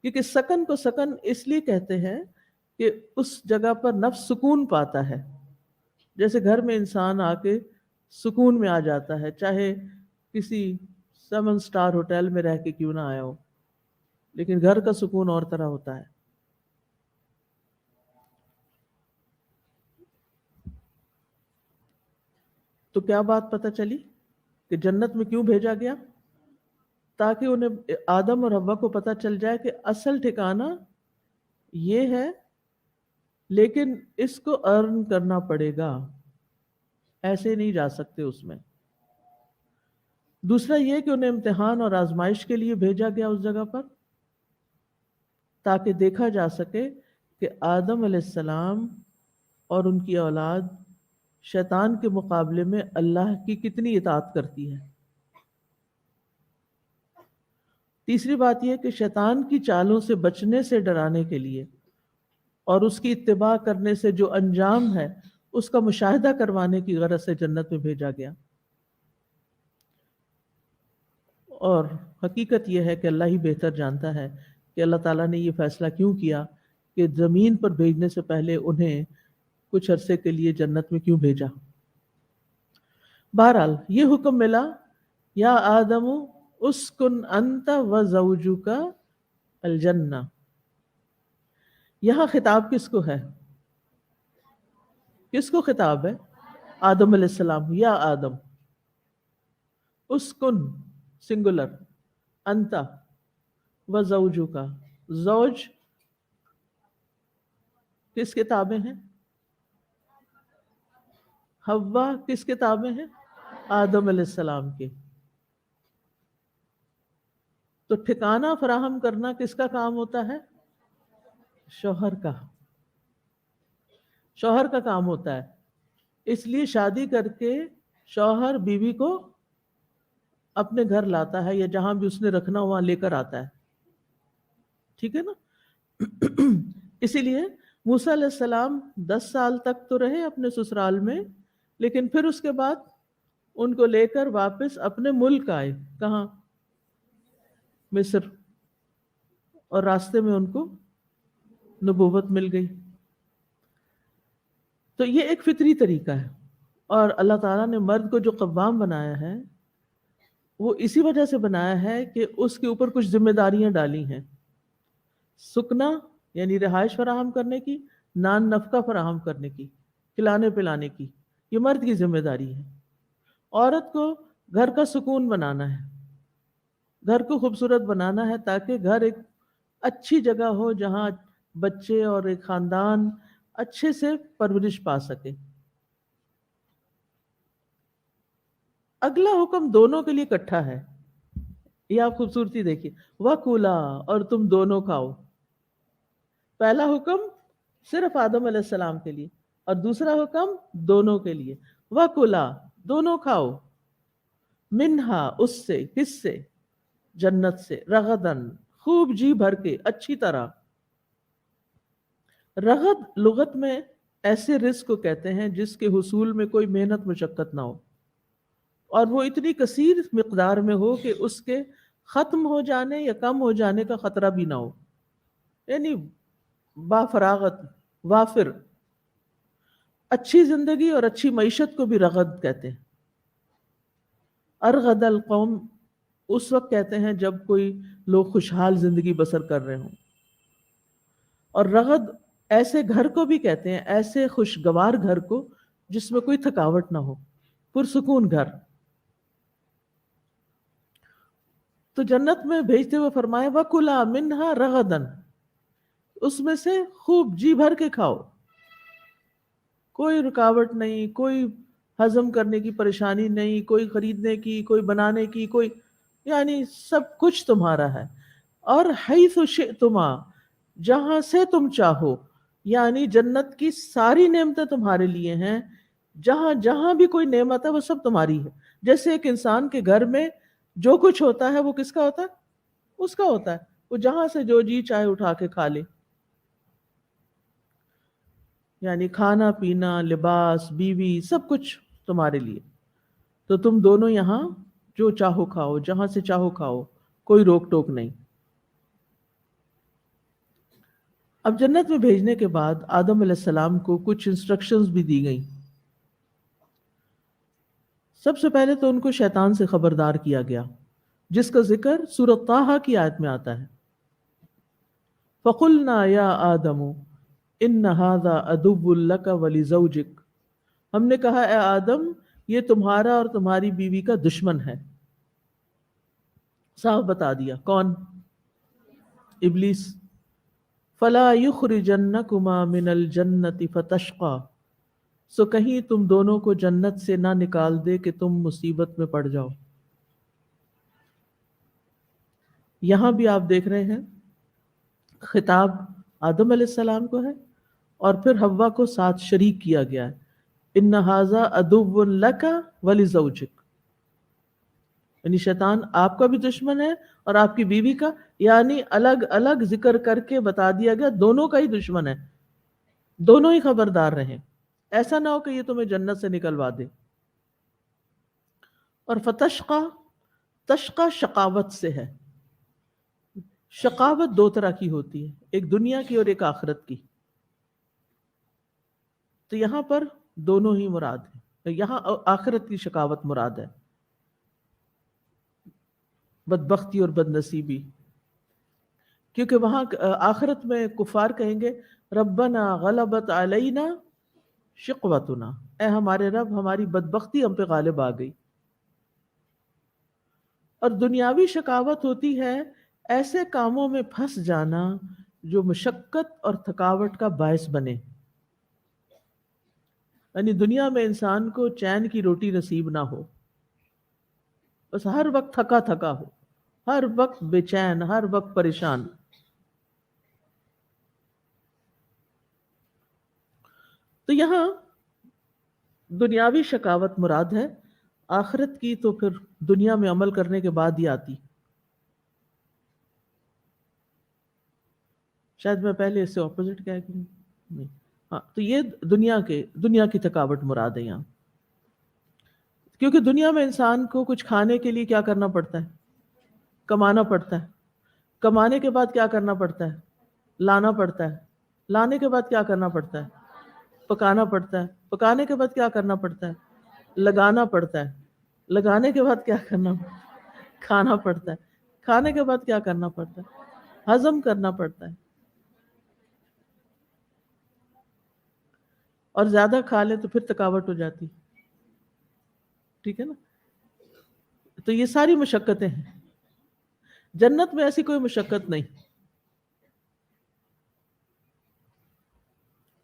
کیونکہ سکن کو سکن اس لیے کہتے ہیں کہ اس جگہ پر نفس سکون پاتا ہے، جیسے گھر میں انسان آ کے سکون میں آ جاتا ہے، چاہے کسی 7 سٹار ہوٹل میں رہ کے کیوں نہ آیا ہو، لیکن گھر کا سکون اور طرح ہوتا ہے۔ تو کیا بات پتہ چلی کہ جنت میں کیوں بھیجا گیا؟ تاکہ انہیں آدم اور حوا کو پتہ چل جائے کہ اصل ٹھکانہ یہ ہے، لیکن اس کو ارن کرنا پڑے گا، ایسے نہیں جا سکتے اس میں۔ دوسرا یہ کہ انہیں امتحان اور آزمائش کے لیے بھیجا گیا اس جگہ پر، تاکہ دیکھا جا سکے کہ آدم علیہ السلام اور ان کی اولاد شیطان کے مقابلے میں اللہ کی کتنی اطاعت کرتی ہے۔ تیسری بات یہ کہ شیطان کی چالوں سے بچنے سے ڈرانے کے لیے اور اس کی اتباع کرنے سے جو انجام ہے اس کا مشاہدہ کروانے کی غرض سے جنت میں بھیجا گیا۔ اور حقیقت یہ ہے کہ اللہ ہی بہتر جانتا ہے کہ اللہ تعالیٰ نے یہ فیصلہ کیوں کیا کہ زمین پر بھیجنے سے پہلے انہیں کچھ عرصے کے لیے جنت میں کیوں بھیجا۔ بہرحال یہ حکم ملا، یا آدم اسکن انت و زوجک الجنہ۔ یہاں خطاب کس کو ہے؟ کس کو خطاب ہے؟ آدم علیہ السلام۔ یا آدم اسکن سنگولر، انت و زوجک، زوج کس کے تابع ہیں؟ حوا کس کے تابع ہیں؟ آدم علیہ السلام کے۔ تو ٹھکانہ فراہم کرنا کس کا کام ہوتا ہے؟ شوہر کا، شوہر کا کام ہوتا ہے۔ اس لیے شادی کر کے شوہر بیوی کو اپنے گھر لاتا ہے، یا جہاں بھی اس نے رکھنا وہاں لے کر آتا ہے، ٹھیک ہے نا؟ اسی لیے موسیٰ علیہ السلام 10 سال تک تو رہے اپنے سسرال میں، لیکن پھر اس کے بعد ان کو لے کر واپس اپنے ملک آئے۔ کہاں؟ مصر۔ اور راستے میں ان کو نبوت مل گئی۔ تو یہ ایک فطری طریقہ ہے، اور اللہ تعالیٰ نے مرد کو جو قوام بنایا ہے وہ اسی وجہ سے بنایا ہے کہ اس کے اوپر کچھ ذمہ داریاں ڈالی ہیں، سکنا یعنی رہائش فراہم کرنے کی، نان نفقہ فراہم کرنے کی، کھلانے پلانے کی، یہ مرد کی ذمہ داری ہے۔ عورت کو گھر کا سکون بنانا ہے، گھر کو خوبصورت بنانا ہے، تاکہ گھر ایک اچھی جگہ ہو جہاں بچے اور ایک خاندان اچھے سے پرورش پا سکے۔ اگلا حکم دونوں کے لیے اکٹھا ہے، یہ آپ خوبصورتی دیکھیے، وَكُلَا، اور تم دونوں کھاؤ۔ پہلا حکم صرف آدم علیہ السلام کے لیے، اور دوسرا حکم دونوں کے لیے، وَكُلَا، دونوں کھاؤ، منہا، اس سے، کس سے؟ جنت سے، رغدن، خوب جی بھر کے، اچھی طرح۔ رغد لغت میں ایسے رزق کو کہتے ہیں جس کے حصول میں کوئی محنت مشقت نہ ہو، اور وہ اتنی کثیر مقدار میں ہو کہ اس کے ختم ہو جانے یا کم ہو جانے کا خطرہ بھی نہ ہو، یعنی با فراغت، وافر۔ اچھی زندگی اور اچھی معیشت کو بھی رغد کہتے ہیں۔ ارغد القوم اس وقت کہتے ہیں جب کوئی لوگ خوشحال زندگی بسر کر رہے ہوں، اور رغد ایسے گھر کو بھی کہتے ہیں، ایسے خوشگوار گھر کو جس میں کوئی تھکاوٹ نہ ہو، پرسکون گھر۔ تو جنت میں بھیجتے ہوئے فرمایا وَكُلَا مِنْهَا رَغَدًا، اس میں سے خوب جی بھر کے کھاؤ، کوئی رکاوٹ نہیں، کوئی ہضم کرنے کی پریشانی نہیں، کوئی خریدنے کی، کوئی بنانے کی، کوئی یعنی سب کچھ تمہارا ہے۔ اور حیث شئتما، جہاں سے تم چاہو، یعنی جنت کی ساری نعمتیں تمہارے لیے ہیں، جہاں جہاں بھی کوئی نعمت ہے وہ سب تمہاری ہے۔ جیسے ایک انسان کے گھر میں جو کچھ ہوتا ہے وہ کس کا ہوتا ہے؟ اس کا ہوتا ہے، وہ جہاں سے جو جی چاہے اٹھا کے کھا لے، یعنی کھانا پینا، لباس، بیوی، سب کچھ تمہارے لیے۔ تو تم دونوں یہاں جو چاہو کھاؤ، جہاں سے چاہو کھاؤ، کوئی روک ٹوک نہیں۔ اب جنت میں بھیجنے کے بعد آدم علیہ السلام کو کچھ انسٹرکشنز بھی دی گئیں۔ سب سے پہلے تو ان کو شیطان سے خبردار کیا گیا، جس کا ذکر سورۃ طٰہٰ کی آیت میں آتا ہے، فَقُلْنَا يَا آدَمُ إِنَّ هَذَا عَدُوٌّ لَكَ وَلِزَوْجِكَ، ہم نے کہا اے آدم یہ تمہارا اور تمہاری بیوی کا دشمن ہے۔ صاف بتا دیا، کون؟ ابلیس۔ فَلَا يُخْرِجَنَّكُمَا مِنَ الْجَنَّةِ فَتَشْقَىٰ، سو کہیں تم دونوں کو جنت سے نہ نکال دے کہ تم مصیبت میں پڑ جاؤ۔ یہاں بھی آپ دیکھ رہے ہیں خطاب آدم علیہ السلام کو ہے، اور پھر حوا کو ساتھ شریک کیا گیا ہے، ان ھذا عدو لک ولزوجک، یعنی شیطان آپ کا بھی دشمن ہے اور آپ کی بیوی کا، یعنی الگ الگ ذکر کر کے بتا دیا گیا دونوں کا ہی دشمن ہے، دونوں ہی خبردار رہیں، ایسا نہ ہو کہ یہ تمہیں جنت سے نکلوا دے۔ اور فتشقا، تشقا شقاوت سے ہے۔ شقاوت دو طرح کی ہوتی ہے، ایک دنیا کی اور ایک آخرت کی، تو یہاں پر دونوں ہی مراد ہیں، یہاں آخرت کی شقاوت مراد ہے، بدبختی اور بد نصیبی، کیونکہ وہاں آخرت میں کفار کہیں گے ربنا غلبت علینا شقوتنا، اے ہمارے رب ہماری بدبختی ہم پہ غالب آ گئی۔ اور دنیاوی شقاوت ہوتی ہے ایسے کاموں میں پھنس جانا جو مشقت اور تھکاوٹ کا باعث بنے، یعنی دنیا میں انسان کو چین کی روٹی نصیب نہ ہو، بس ہر وقت تھکا تھکا ہو، ہر وقت بے چین، ہر وقت پریشان۔ تو یہاں دنیاوی شقاوت مراد ہے، آخرت کی تو پھر دنیا میں عمل کرنے کے بعد ہی آتی۔ شاید میں پہلے اس سے اپوزٹ کہہ کہ نہیں، ہاں، تو یہ دنیا کی تھکاوٹ مراد ہے یہاں، کیونکہ دنیا میں انسان کو کچھ کھانے کے لیے کیا کرنا پڑتا ہے؟ کمانا پڑتا ہے، کمانے کے بعد کیا کرنا پڑتا ہے؟ لانا پڑتا ہے، لانے کے بعد کیا کرنا پڑتا ہے؟ پکانا پڑتا ہے، پکانے کے بعد کیا کرنا پڑتا ہے؟ لگانا پڑتا ہے، لگانے کے بعد کیا کرنا پڑتا ہے؟ کھانا پڑتا ہے، کھانے کے بعد کیا کرنا پڑتا ہے؟ ہضم کرنا پڑتا ہے، اور زیادہ کھا لے تو پھر تھکاوٹ ہو جاتی، ٹھیک ہے نا؟ تو یہ ساری مشقتیں ہیں، جنت میں ایسی کوئی مشقت نہیں۔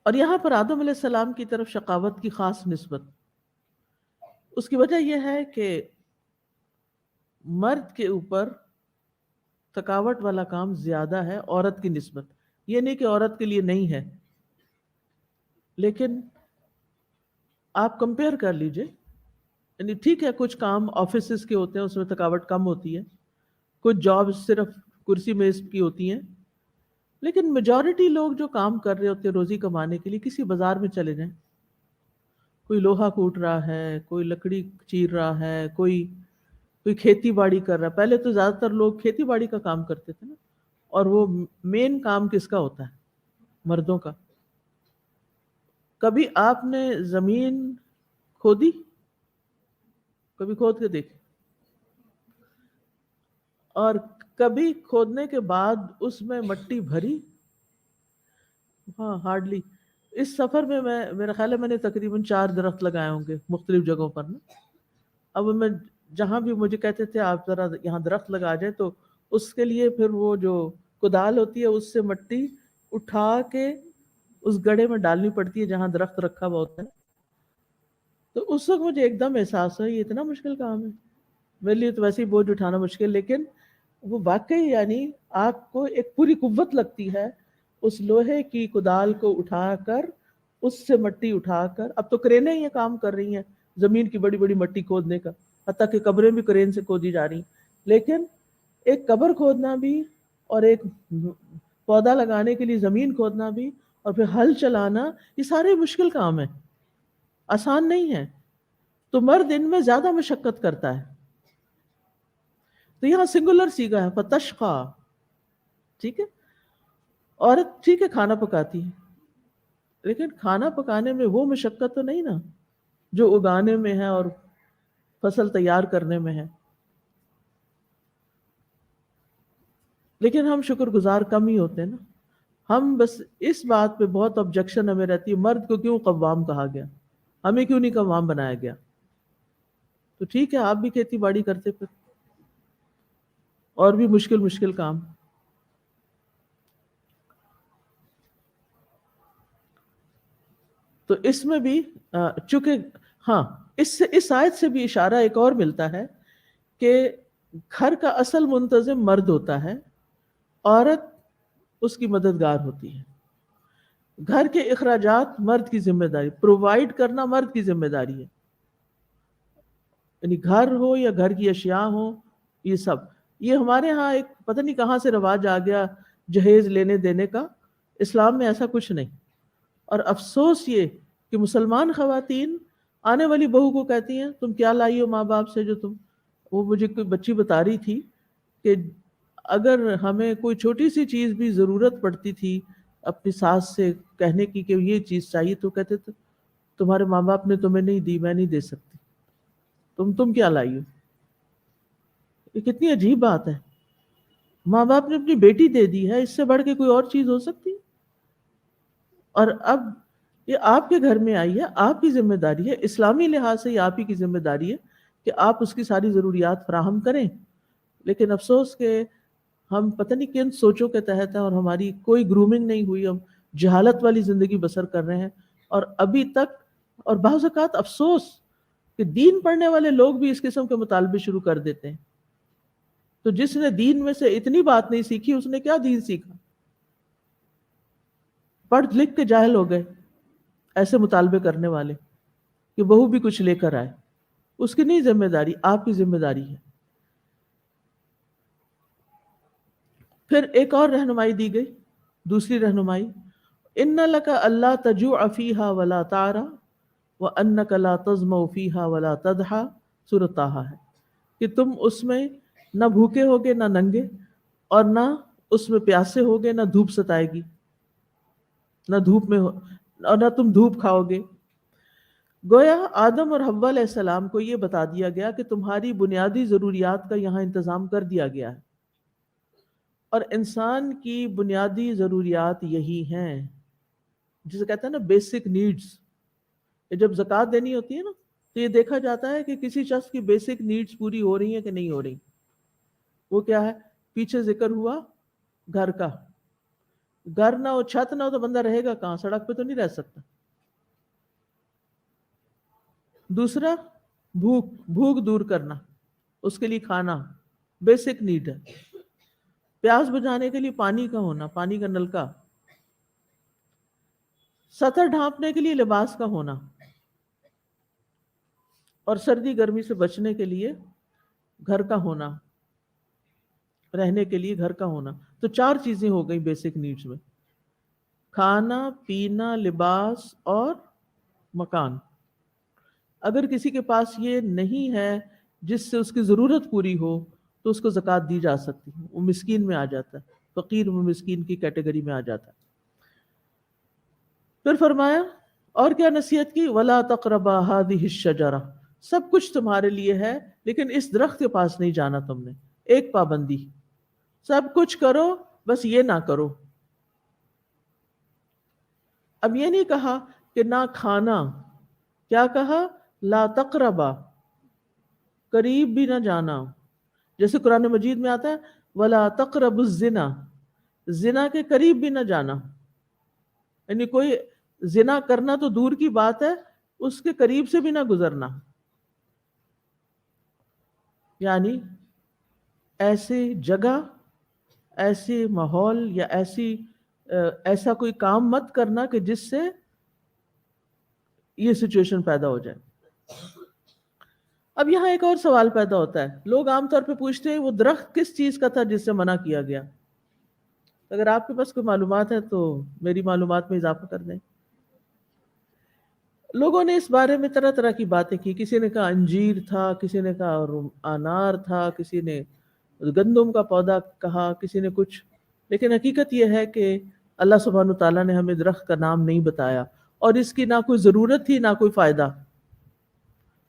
اور یہاں پر آدم علیہ السلام کی طرف شقاوت کی خاص نسبت، اس کی وجہ یہ ہے کہ مرد کے اوپر تھکاوٹ والا کام زیادہ ہے عورت کی نسبت، یہ نہیں کہ عورت کے لیے نہیں ہے، لیکن آپ کمپیئر کر لیجئے، یعنی ٹھیک ہے کچھ کام آفیسز کے ہوتے ہیں اس میں تھکاوٹ کم ہوتی ہے، کچھ جاب صرف کرسی میز کی ہوتی ہیں، لیکن میجورٹی لوگ جو کام کر رہے ہوتے ہیں روزی کمانے کے لیے، کسی بازار میں چلے جائیں، کوئی لوہا کوٹ رہا ہے، کوئی لکڑی چیر رہا ہے، کوئی کھیتی باڑی کر رہا ہے۔ پہلے تو زیادہ تر لوگ کھیتی باڑی کا کام کرتے تھے نا، اور وہ مین کام کس کا ہوتا ہے؟ مردوں کا۔ کبھی آپ نے زمین کھودی؟ کبھی کھود کے دیکھیں؟ اور کبھی کھودنے کے بعد اس میں مٹی بھری، ہاں ہارڈلی. اس سفر میں میرا خیال ہے میں نے تقریباً 4 درخت لگائے ہوں گے مختلف جگہوں پر نا. اب میں جہاں بھی مجھے کہتے تھے آپ ذرا یہاں درخت لگا جائیں، تو اس کے لیے پھر وہ جو کدال ہوتی ہے اس سے مٹی اٹھا کے اس گڑھے میں ڈالنی پڑتی ہے جہاں درخت رکھا ہوا ہوتا ہے. تو اس وقت مجھے ایک دم احساس ہوا یہ اتنا مشکل کام ہے. میرے لیے تو ویسے ہی بوجھ اٹھانا مشکل، لیکن وہ واقعی یعنی آپ کو ایک پوری قوت لگتی ہے اس لوہے کی کدال کو اٹھا کر، اس سے مٹی اٹھا کر. اب تو کرینیں یہ کام کر رہی ہیں زمین کی بڑی بڑی مٹی کھودنے کا، حتیٰ کہ قبریں بھی کرین سے کھودی جا رہی ہیں. لیکن ایک قبر کھودنا بھی اور ایک پودا لگانے کے لیے زمین کھودنا بھی اور پھر ہل چلانا، یہ سارے مشکل کام ہیں، آسان نہیں ہے. تو مرد ان میں زیادہ مشقت کرتا ہے. تو یہاں سنگولر سیگا ہے فتشقا، ٹھیک ہے. عورت ٹھیک ہے کھانا پکاتی ہے، لیکن کھانا پکانے میں وہ مشقت تو نہیں نا جو اگانے میں ہے اور فصل تیار کرنے میں ہے. لیکن ہم شکر گزار کم ہی ہوتے ہیں نا. ہم بس اس بات پہ بہت آبجیکشن ہمیں رہتی ہے، مرد کو کیوں قوام کہا گیا، ہمیں کیوں نہیں قوام بنایا گیا. تو ٹھیک ہے آپ بھی کھیتی باڑی کرتے پھر، اور بھی مشکل مشکل کام. تو اس میں بھی چونکہ ہاں اس آیت سے بھی اشارہ ایک اور ملتا ہے کہ گھر کا اصل منتظم مرد ہوتا ہے، عورت اس کی مددگار ہوتی ہے. گھر کے اخراجات مرد کی ذمہ داری، پرووائڈ کرنا مرد کی ذمہ داری ہے. یعنی گھر ہو یا گھر کی اشیاء ہو، یہ سب. یہ ہمارے ہاں ایک پتہ نہیں کہاں سے رواج آ گیا جہیز لینے دینے کا، اسلام میں ایسا کچھ نہیں. اور افسوس یہ کہ مسلمان خواتین آنے والی بہو کو کہتی ہیں تم کیا لائی ہو ماں باپ سے جو تم. وہ مجھے کوئی بچی بتا رہی تھی کہ اگر ہمیں کوئی چھوٹی سی چیز بھی ضرورت پڑتی تھی اپنی ساس سے کہنے کی کہ یہ چیز چاہیے، تو کہتے تھے تمہارے ماں باپ نے تمہیں نہیں دی، میں نہیں دے سکتی، تم کیا لائی ہو. یہ کتنی عجیب بات ہے. ماں باپ نے اپنی بیٹی دے دی ہے، اس سے بڑھ کے کوئی اور چیز ہو سکتی. اور اب یہ آپ کے گھر میں آئی ہے، آپ کی ذمہ داری ہے، اسلامی لحاظ سے یہ آپ ہی کی ذمہ داری ہے کہ آپ اس کی ساری ضروریات فراہم کریں. لیکن افسوس کہ ہم پتہ نہیں کن سوچوں کے تحت ہیں اور ہماری کوئی گرومنگ نہیں ہوئی، ہم جہالت والی زندگی بسر کر رہے ہیں. اور ابھی تک، اور بعض اوقات افسوس کہ دین پڑھنے والے لوگ بھی اس قسم کے مطالبے شروع کر دیتے ہیں. تو جس نے دین میں سے اتنی بات نہیں سیکھی اس نے کیا دین سیکھا. پڑھ لکھ کے جاہل ہو گئے ایسے مطالبے کرنے والے کہ بہو بھی کچھ لے کر آئے. اس کی نہیں ذمہ داری، آپ کی ذمہ داری ہے. پھر ایک اور رہنمائی دی گئی، دوسری رہنمائی، ان لک الا تجوع فیہا ولا تعرى وانک لا تظمأ فیہا ولا تضحى. سورۃ طٰہٰ ہے کہ تم اس میں نہ بھوکے ہوگے نہ ننگے، اور نہ اس میں پیاسے ہوگے، نہ دھوپ ستائے گی، نہ دھوپ میں اور نہ تم دھوپ کھاؤ گے. گویا آدم اور حوا علیہ السلام کو یہ بتا دیا گیا کہ تمہاری بنیادی ضروریات کا یہاں انتظام کر دیا گیا ہے، اور انسان کی بنیادی ضروریات یہی ہیں جسے کہتے ہیں نا بیسک نیڈز. جب زکوٰۃ دینی ہوتی ہے نا تو یہ دیکھا جاتا ہے کہ کسی شخص کی بیسک نیڈز پوری ہو رہی ہیں کہ نہیں ہو رہی. وہ کیا ہے؟ پیچھے ذکر ہوا گھر کا. گھر نہ ہو، چھت نہ ہو تو بندہ رہے گا کہاں؟ سڑک پہ تو نہیں رہ سکتا. دوسرا بھوک دور کرنا، اس کے لیے کھانا بیسک نیڈ ہے. پیاس بجھانے کے لیے پانی کا ہونا، پانی کا نلکا. سطر ڈھانپنے کے لیے لباس کا ہونا، اور سردی گرمی سے بچنے کے لیے گھر کا ہونا، رہنے کے لیے گھر کا ہونا. تو 4 چیزیں ہو گئی بیسک نیڈز میں، کھانا، پینا، لباس اور مکان. اگر کسی کے پاس یہ نہیں ہے جس سے اس کی ضرورت پوری ہو تو اس کو زکوٰۃ دی جا سکتی ہے، وہ مسکین میں آ جاتا ہے، فقیر و مسکین کی کیٹیگری میں آ جاتا ہے. پھر فرمایا اور کیا نصیحت کی؟ وَلَا تَقْرَبَا هَٰذِهِ الشَّجَرَةَ. سب کچھ تمہارے لیے ہے لیکن اس درخت کے پاس نہیں جانا تم نے. ایک پابندی، سب کچھ کرو بس یہ نہ کرو. اب یہ نہیں کہا کہ نہ کھانا، کیا کہا؟ لا تقربا، قریب بھی نہ جانا. جیسے قرآن مجید میں آتا ہے ولا تقربوا الزنا، زنا کے قریب بھی نہ جانا. یعنی کوئی زنا کرنا تو دور کی بات ہے، اس کے قریب سے بھی نہ گزرنا. یعنی ایسی جگہ، ایسی ماحول یا ایسا کوئی کام مت کرنا کہ جس سے یہ سچویشن پیدا ہو جائے. اب یہاں ایک اور سوال پیدا ہوتا ہے. لوگ عام طور پہ پوچھتے ہیں وہ درخت کس چیز کا تھا جس سے منع کیا گیا؟ اگر آپ کے پاس کوئی معلومات ہے تو میری معلومات میں اضافہ کر دیں. لوگوں نے اس بارے میں طرح طرح کی باتیں کی. کسی نے کہا انجیر تھا، کسی نے کہا انار تھا، کسی نے گندم کا پودا کہا، کسی نے کچھ. لیکن حقیقت یہ ہے کہ اللہ سبحانہ تعالیٰ نے ہمیں درخت کا نام نہیں بتایا، اور اس کی نہ کوئی ضرورت تھی نہ کوئی فائدہ.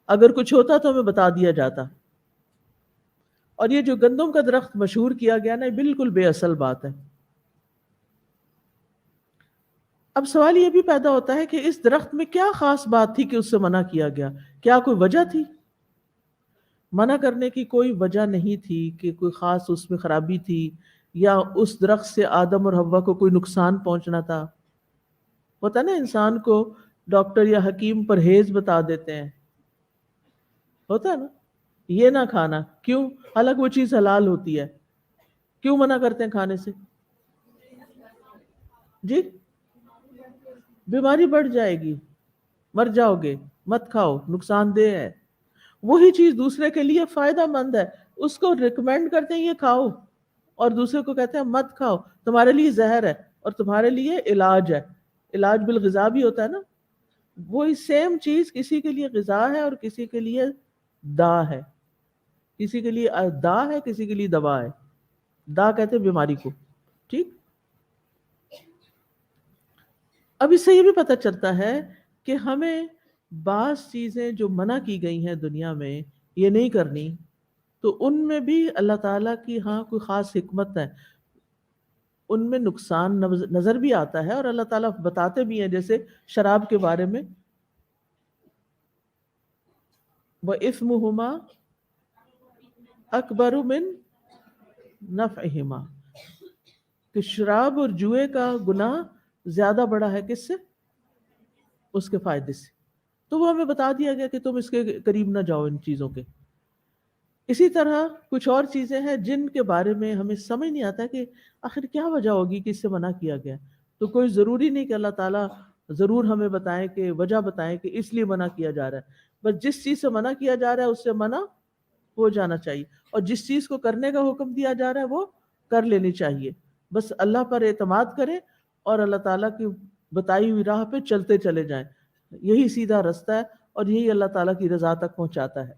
اگر کچھ ہوتا تو ہمیں بتا دیا جاتا. اور یہ جو گندم کا درخت مشہور کیا گیا نا، یہ بالکل بے اصل بات ہے. اب سوال یہ بھی پیدا ہوتا ہے کہ اس درخت میں کیا خاص بات تھی کہ اس سے منع کیا گیا؟ کیا کوئی وجہ تھی؟ منع کرنے کی کوئی وجہ نہیں تھی کہ کوئی خاص اس میں خرابی تھی یا اس درخت سے آدم اور حوا کو کوئی نقصان پہنچنا تھا. ہوتا ہے نا انسان کو ڈاکٹر یا حکیم پرہیز بتا دیتے ہیں، ہوتا ہے نا، یہ نہ کھانا. کیوں؟ حالانکہ وہ چیز حلال ہوتی ہے. کیوں منع کرتے ہیں کھانے سے؟ جی، بیماری بڑھ جائے گی، مر جاؤ گے، مت کھاؤ، نقصان دہ ہے. وہی چیز دوسرے کے لیے فائدہ مند ہے، اس کو ریکمینڈ کرتے ہیں یہ کھاؤ، اور دوسرے کو کہتے ہیں مت کھاؤ، تمہارے لیے زہر ہے اور تمہارے لیے علاج ہے. علاج بالغذا بھی ہوتا ہے نا. وہی سیم چیز کسی کے لیے غذا ہے اور کسی کے لیے دا ہے. کسی کے لیے دا ہے، کسی کے لیے دوا ہے. دا کہتے ہیں بیماری کو. ٹھیک. اب اس سے یہ بھی پتہ چلتا ہے کہ ہمیں بعض چیزیں جو منع کی گئی ہیں دنیا میں یہ نہیں کرنی، تو ان میں بھی اللہ تعالیٰ کی ہاں کوئی خاص حکمت ہے. ان میں نقصان نظر بھی آتا ہے اور اللہ تعالیٰ بتاتے بھی ہیں. جیسے شراب کے بارے میں وَإِثْمُهُمَا أَكْبَرُ مِنْ نَفْعِهِمَا، کہ شراب اور جوئے کا گناہ زیادہ بڑا ہے کس سے؟ اس کے فائدے سے. تو وہ ہمیں بتا دیا گیا کہ تم اس کے قریب نہ جاؤ ان چیزوں کے. اسی طرح کچھ اور چیزیں ہیں جن کے بارے میں ہمیں سمجھ نہیں آتا کہ آخر کیا وجہ ہوگی کہ اس سے منع کیا گیا. تو کوئی ضروری نہیں کہ اللہ تعالیٰ ضرور ہمیں بتائیں کہ وجہ بتائیں کہ اس لیے منع کیا جا رہا ہے. بس جس چیز سے منع کیا جا رہا ہے اس سے منع ہو جانا چاہیے، اور جس چیز کو کرنے کا حکم دیا جا رہا ہے وہ کر لینی چاہیے. بس اللہ پر اعتماد کریں اور اللہ تعالیٰ کی بتائی ہوئی راہ پہ چلتے چلے جائیں. یہی سیدھا رستہ ہے اور یہی اللہ تعالیٰ کی رضا تک پہنچاتا ہے.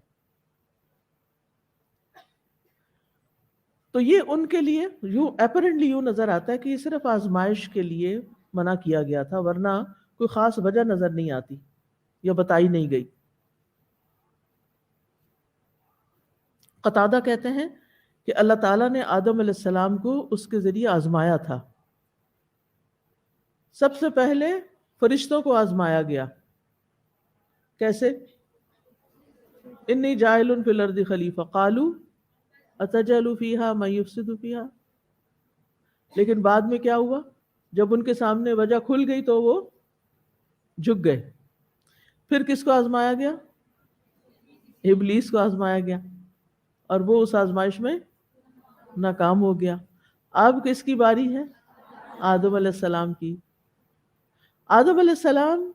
تو یہ ان کے لیے اپیرنٹلی یوں نظر آتا ہے کہ یہ صرف آزمائش کے لیے منع کیا گیا تھا، ورنہ کوئی خاص وجہ نظر نہیں آتی یا بتائی نہیں گئی. قتادہ کہتے ہیں کہ اللہ تعالیٰ نے آدم علیہ السلام کو اس کے ذریعے آزمایا تھا. سب سے پہلے فرشتوں کو آزمایا گیا. کیسے؟ انی جاعل فی الارض خلیفہ قالوا اتجعل فیہا من یفسد فیہا. لیکن بعد میں کیا ہوا؟ جب ان کے سامنے وجہ کھل گئی تو وہ جھک گئے. پھر کس کو آزمایا گیا؟ ابلیس کو آزمایا گیا، اور وہ اس آزمائش میں ناکام ہو گیا. اب کس کی باری ہے؟ آدم علیہ السلام کی. آدم علیہ السلام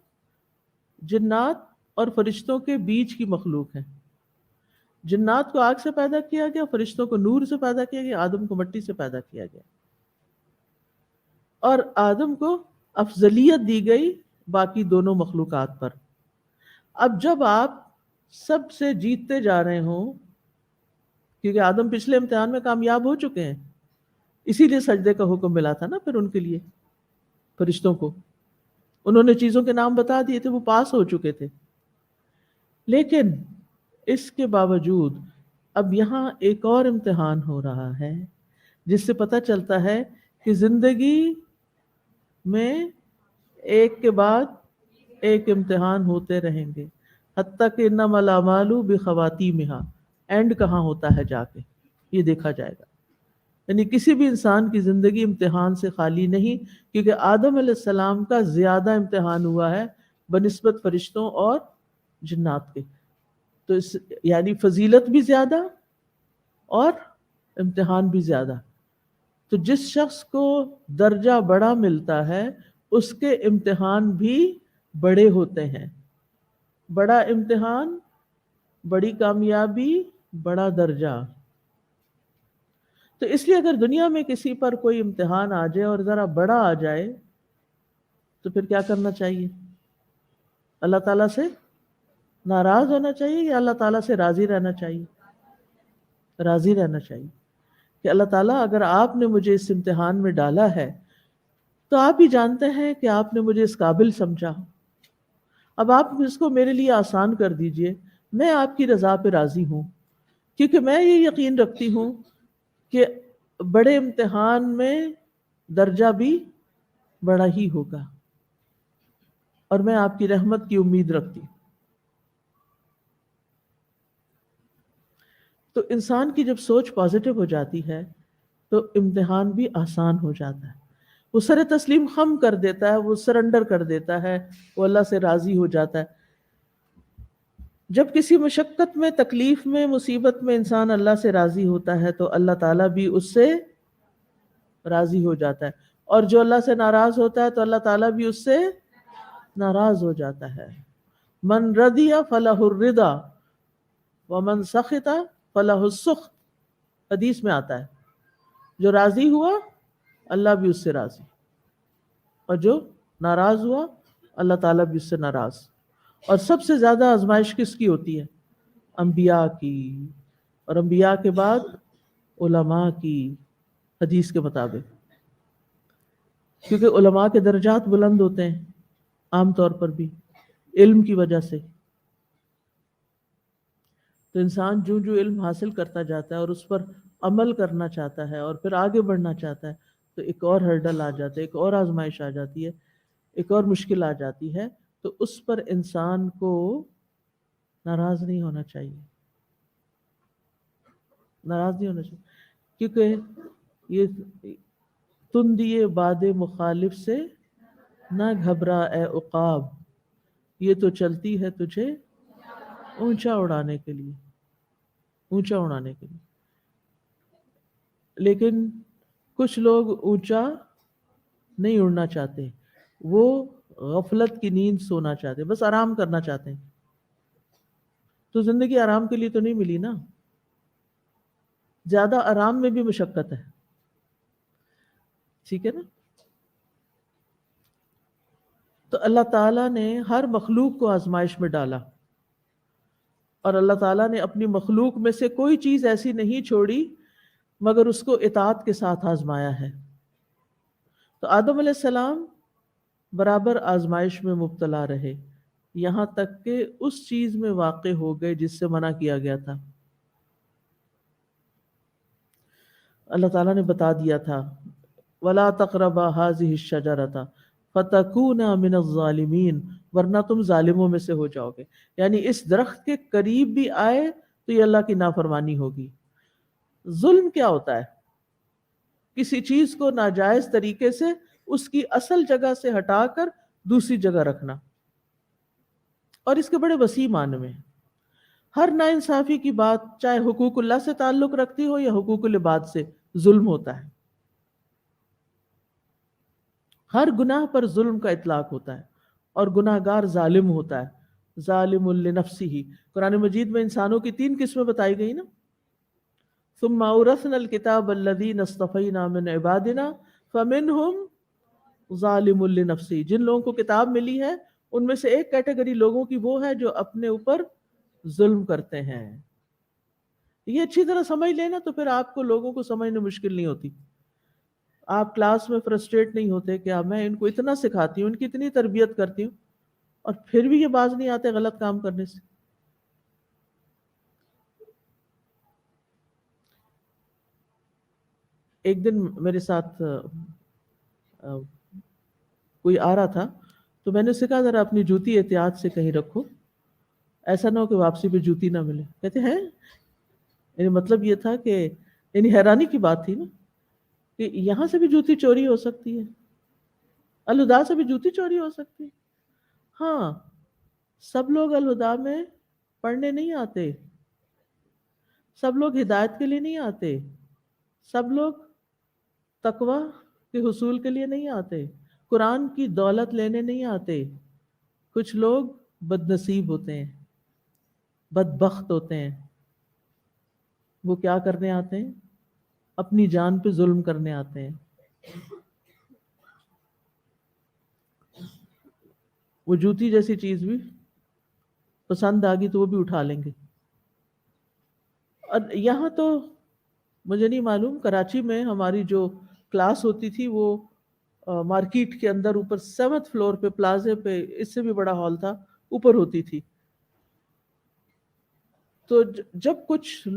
جنات اور فرشتوں کے بیچ کی مخلوق ہیں. جنات کو آگ سے پیدا کیا گیا، فرشتوں کو نور سے پیدا کیا گیا، آدم کو مٹی سے پیدا کیا گیا. اور آدم کو افضلیت دی گئی باقی دونوں مخلوقات پر. اب جب آپ سب سے جیتتے جا رہے ہوں، کیونکہ آدم پچھلے امتحان میں کامیاب ہو چکے ہیں، اسی لیے سجدے کا حکم ملا تھا نا پھر ان کے لیے. فرشتوں کو انہوں نے چیزوں کے نام بتا دیے تھے، وہ پاس ہو چکے تھے. لیکن اس کے باوجود اب یہاں ایک اور امتحان ہو رہا ہے جس سے پتہ چلتا ہے کہ زندگی میں ایک کے بعد ایک امتحان ہوتے رہیں گے، حتیٰ کہ انما الاعمال بخواتیمہا، اینڈ کہاں ہوتا ہے جا کے یہ دیکھا جائے گا۔ یعنی کسی بھی انسان کی زندگی امتحان سے خالی نہیں، کیونکہ آدم علیہ السلام کا زیادہ امتحان ہوا ہے بنسبت فرشتوں اور جنات کے، تو یعنی فضیلت بھی زیادہ اور امتحان بھی زیادہ۔ تو جس شخص کو درجہ بڑا ملتا ہے اس کے امتحان بھی بڑے ہوتے ہیں، بڑا امتحان، بڑی کامیابی، بڑا درجہ۔ تو اس لیے اگر دنیا میں کسی پر کوئی امتحان آ جائے اور ذرا بڑا آ جائے تو پھر کیا کرنا چاہیے؟ اللہ تعالیٰ سے ناراض ہونا چاہیے یا اللہ تعالیٰ سے راضی رہنا چاہیے؟ راضی رہنا چاہیے کہ اللہ تعالیٰ اگر آپ نے مجھے اس امتحان میں ڈالا ہے تو آپ ہی جانتے ہیں کہ آپ نے مجھے اس قابل سمجھا، اب آپ اس کو میرے لیے آسان کر دیجئے، میں آپ کی رضا پہ راضی ہوں، کیونکہ میں یہ یقین رکھتی ہوں کہ بڑے امتحان میں درجہ بھی بڑا ہی ہوگا، اور میں آپ کی رحمت کی امید رکھتی ہوں۔ تو انسان کی جب سوچ پازیٹو ہو جاتی ہے تو امتحان بھی آسان ہو جاتا ہے، وہ سر تسلیم خم کر دیتا ہے، وہ سرنڈر کر دیتا ہے، وہ اللہ سے راضی ہو جاتا ہے۔ جب کسی مشقت میں، تکلیف میں، مصیبت میں انسان اللہ سے راضی ہوتا ہے تو اللہ تعالیٰ بھی اس سے راضی ہو جاتا ہے، اور جو اللہ سے ناراض ہوتا ہے تو اللہ تعالیٰ بھی اس سے ناراض ہو جاتا ہے۔ من رضی فلہ الرضا ومن سخط فلہ السخط، حدیث میں آتا ہے جو راضی ہوا اللہ بھی اس سے راضی، اور جو ناراض ہوا اللہ تعالیٰ بھی اس سے ناراض۔ اور سب سے زیادہ آزمائش کس کی ہوتی ہے؟ انبیاء کی، اور انبیاء کے بعد علماء کی، حدیث کے مطابق، کیونکہ علماء کے درجات بلند ہوتے ہیں عام طور پر بھی علم کی وجہ سے۔ تو انسان جو جو علم حاصل کرتا جاتا ہے اور اس پر عمل کرنا چاہتا ہے اور پھر آگے بڑھنا چاہتا ہے تو ایک اور ہرڈل آ جاتا ہے، ایک اور آزمائش آ جاتی ہے، ایک اور مشکل آ جاتی ہے، تو اس پر انسان کو ناراض نہیں ہونا چاہیے، ناراض نہیں ہونا چاہیے، کیونکہ یہ تندیے باد مخالف سے نہ گھبرا اے عقاب، یہ تو چلتی ہے تجھے اونچا اڑانے کے لیے، اونچا اڑانے کے لیے۔ لیکن کچھ لوگ اونچا نہیں اڑنا چاہتے، وہ غفلت کی نیند سونا چاہتے، بس آرام کرنا چاہتے ہیں۔ تو زندگی آرام کے لیے تو نہیں ملی نا، زیادہ آرام میں بھی مشقت ہے، ٹھیک ہے نا؟ تو اللہ تعالیٰ نے ہر مخلوق کو آزمائش میں ڈالا، اور اللہ تعالیٰ نے اپنی مخلوق میں سے کوئی چیز ایسی نہیں چھوڑی مگر اس کو اطاعت کے ساتھ آزمایا ہے۔ تو آدم علیہ السلام برابر آزمائش میں مبتلا رہے، یہاں تک کہ اس چیز میں واقع ہو گئے جس سے منع کیا گیا تھا۔ اللہ تعالیٰ نے بتا دیا تھا وَلَا تَقْرَبَا هَٰذِهِ الشَّجَرَةَ فَتَكُونَا مِنَ الظَّالِمِينَ، ورنہ تم ظالموں میں سے ہو جاؤ گے۔ یعنی اس درخت کے قریب بھی آئے تو یہ اللہ کی نافرمانی ہوگی۔ ظلم کیا ہوتا ہے؟ کسی چیز کو ناجائز طریقے سے اس کی اصل جگہ سے ہٹا کر دوسری جگہ رکھنا، اور اس کے بڑے وسیع معنی میں ہر ناانصافی کی بات، چاہے حقوق اللہ سے تعلق رکھتی ہو یا حقوق العباد سے، ظلم ہوتا ہے۔ ہر گناہ پر ظلم کا اطلاق ہوتا ہے، اور گناہ گار ظالم ہوتا ہے، ظالم لنفسہ۔ قرآن مجید میں انسانوں کی 3 قسمیں بتائی گئی نا، ثم اورثنا الکتاب الذین اصطفینا من عبادنا فمنہم ظالم لنفسہ۔ جن لوگوں کو کتاب ملی ہے ان میں سے ایک کیٹیگری لوگوں کی وہ ہے جو اپنے اوپر ظلم کرتے ہیں۔ یہ اچھی طرح سمجھ لینا تو پھر آپ کو لوگوں کو سمجھنے مشکل نہیں ہوتی۔ آپ کلاس میں فرسٹریٹ نہیں ہوتے کہ میں ان کو اتنا سکھاتی ہوں، ان کی اتنی تربیت کرتی ہوں، اور پھر بھی یہ باز نہیں آتے غلط کام کرنے سے۔ ایک دن میرے ساتھ کوئی آ رہا تھا تو میں نے اسے کہا ذرا اپنی جوتی احتیاط سے کہیں رکھو، ایسا نہ ہو کہ واپسی پہ جوتی نہ ملے. کہتے ہیں یعنی مطلب یہ تھا کہ یعنی حیرانی کی بات تھی نا کہ یہاں سے بھی جوتی چوری ہو سکتی ہے، الہدا سے بھی جوتی چوری ہو سکتی ہے. ہاں، سب لوگ الہدا میں پڑھنے نہیں آتے، سب لوگ ہدایت کے لیے نہیں آتے، سب لوگ تقوی کے حصول کے لیے نہیں آتے، قرآن کی دولت لینے نہیں آتے. کچھ لوگ بد نصیب ہوتے ہیں، بدبخت ہوتے ہیں. وہ کیا کرنے آتے ہیں؟ اپنی جان پہ ظلم کرنے آتے ہیں. وہ جوتی جیسی چیز بھی پسند آ گئی تو وہ بھی اٹھا لیں گے. اور یہاں تو مجھے نہیں معلوم، کراچی میں ہماری جو کلاس ہوتی تھی وہ مارکیٹ کے اندر اوپر 7th فلور پہ پلازے پہ، اس سے بھی بڑا ہال تھا، اوپر ہوتی تھی. تو جب کچھ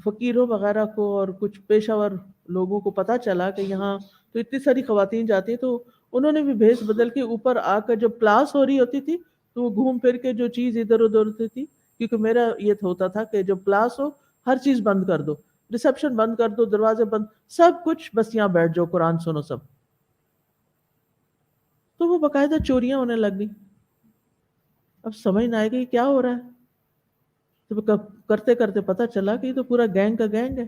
فقیروں وغیرہ کو اور کچھ پیشہ ور لوگوں کو پتہ چلا کہ یہاں تو اتنی ساری خواتین جاتی ہیں، تو انہوں نے بھی بھیس بدل کے اوپر آ کر جب کلاس ہو رہی ہوتی تھی تو وہ گھوم پھر کے جو چیز ادھر ادھر ہوتی تھی، کیونکہ میرا یہ ہوتا تھا کہ جب کلاس ہو ہر چیز بند کر دو، ریسپشن بند کر دو، دروازے بند، سب کچھ، بس یہاں بیٹھ جاؤ، قرآن سنو سب. تو وہ باقاعدہ چوریاں ہونے لگ گئی. اب سمجھ نہ آئے گا یہ کیا ہو رہا ہے. تو کرتے کرتے پتہ چلا کہ یہ تو پورا گینگ کا گینگ ہے.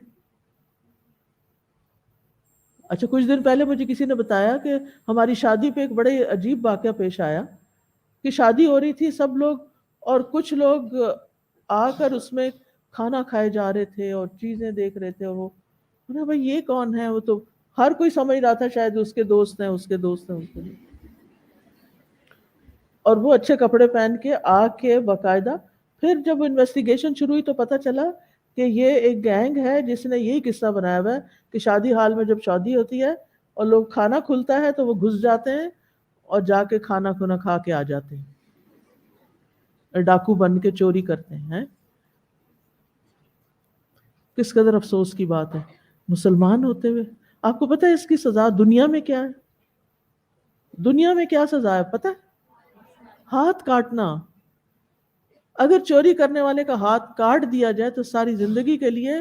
اچھا، کچھ دن پہلے مجھے کسی نے بتایا کہ ہماری شادی پہ ایک بڑے عجیب واقعہ پیش آیا کہ شادی ہو رہی تھی، سب لوگ اور کچھ لوگ آ کر اس میں کھانا کھائے جا رہے تھے اور چیزیں دیکھ رہے تھے. اور وہ بھائی یہ کون ہے؟ وہ تو ہر کوئی سمجھ رہا تھا شاید اس کے دوست ہیں، اس کے دوست ہیں، اس کے دوست. اور وہ اچھے کپڑے پہن کے آ کے باقاعدہ، پھر جب انویسٹیگیشن شروع ہوئی تو پتہ چلا کہ یہ ایک گینگ ہے جس نے یہی قصہ بنایا ہوا ہے کہ شادی حال میں جب شادی ہوتی ہے اور لوگ کھانا کھلتا ہے تو وہ گھس جاتے ہیں اور جا کے کھانا کھا کے آ جاتے ہیں، ڈاکو بن کے چوری کرتے ہیں. کس قدر افسوس کی بات ہے مسلمان ہوتے ہوئے. آپ کو پتہ ہے اس کی سزا دنیا میں کیا ہے؟ دنیا میں کیا سزا ہے پتہ ہے؟ ہاتھ کاٹنا. اگر چوری کرنے والے کا ہاتھ کاٹ دیا جائے تو ساری زندگی کے لیے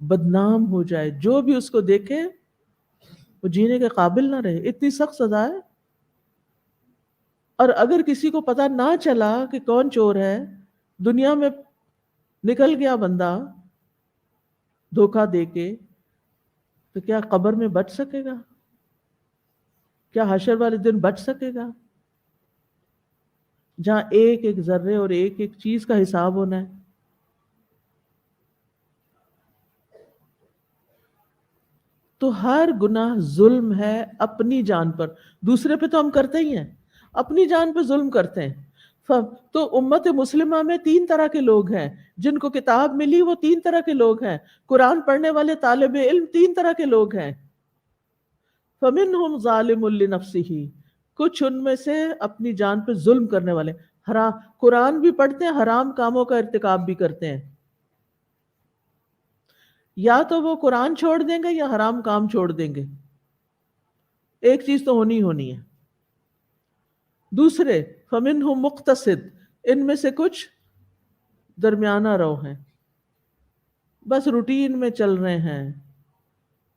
بدنام ہو جائے، جو بھی اس کو دیکھے وہ جینے کے قابل نہ رہے. اتنی سخت سزا ہے. اور اگر کسی کو پتہ نہ چلا کہ کون چور ہے، دنیا میں نکل گیا بندہ دھوکہ دے کے، تو کیا قبر میں بچ سکے گا؟ کیا حشر والے دن بچ سکے گا جہاں ایک ایک ذرے اور ایک ایک چیز کا حساب ہونا ہے؟ تو ہر گناہ ظلم ہے اپنی جان پر. دوسرے پہ تو ہم کرتے ہی ہیں، اپنی جان پہ ظلم کرتے ہیں. تو امت مسلمہ میں 3 طرح کے لوگ ہیں. جن کو کتاب ملی وہ 3 طرح کے لوگ ہیں. قرآن پڑھنے والے طالب علم 3 طرح کے لوگ ہیں. فَمِنْهُمْ ظَالِمٌ لِنَفْسِهِ، کچھ ان میں سے اپنی جان پہ ظلم کرنے والے، قرآن بھی پڑھتے ہیں، حرام کاموں کا ارتکاب بھی کرتے ہیں. یا تو وہ قرآن چھوڑ دیں گے یا حرام کام چھوڑ دیں گے، ایک چیز تو ہونی ہونی ہے. دوسرے فَمِنْهُمْ مُقْتَصِدٌ، ان میں سے کچھ درمیانہ رو ہیں، بس روٹین میں چل رہے ہیں،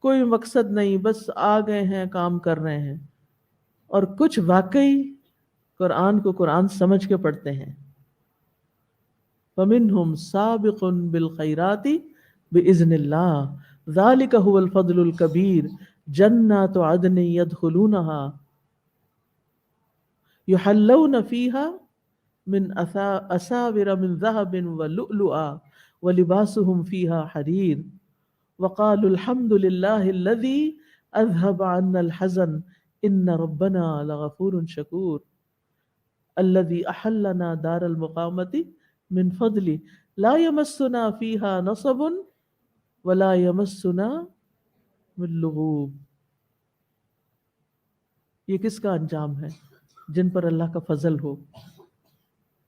کوئی مقصد نہیں، بس آ گئے ہیں کام کر رہے ہیں. اور کچھ واقعی قرآن کو قرآن سمجھ کے پڑھتے ہیں. فَمِنْهُمْ سَابِقٌ بِالْخَيْرَاتِ بِإِذْنِ اللَّهِ ذَلِكَ هُوَ الْفَضْلُ الْكَبِيرُ جَنَّاتُ عَدْنٍ يَدْخُلُونَهَا يُحَلَّوْنَ فِيهَا مِنْ أَسَاوِرَ مِنْ ذَهَبٍ وَلُؤْلُؤًا وَلِبَاسُهُمْ فِيهَا حَرِيرٌ وَقَالُوا الْحَمْدُ لِلَّهِ الَّذِي أَذْهَبَ عَنَّا الْحَزَنَ إِنَّ رَبَّنَا لَغَفُورٌ شَكُورٌ الَّذِي أَحَلَّنَا دَارَ الْمُقَامَةِ مِنْ فَضْلِهِ لَا يَمَسُّنَا فِيهَا نَصَبٌ وَلَا يَمَسُّنَا مِنْ لُغُوبٍ. یہ کس کا انجام ہے؟ جن پر اللہ کا فضل ہو،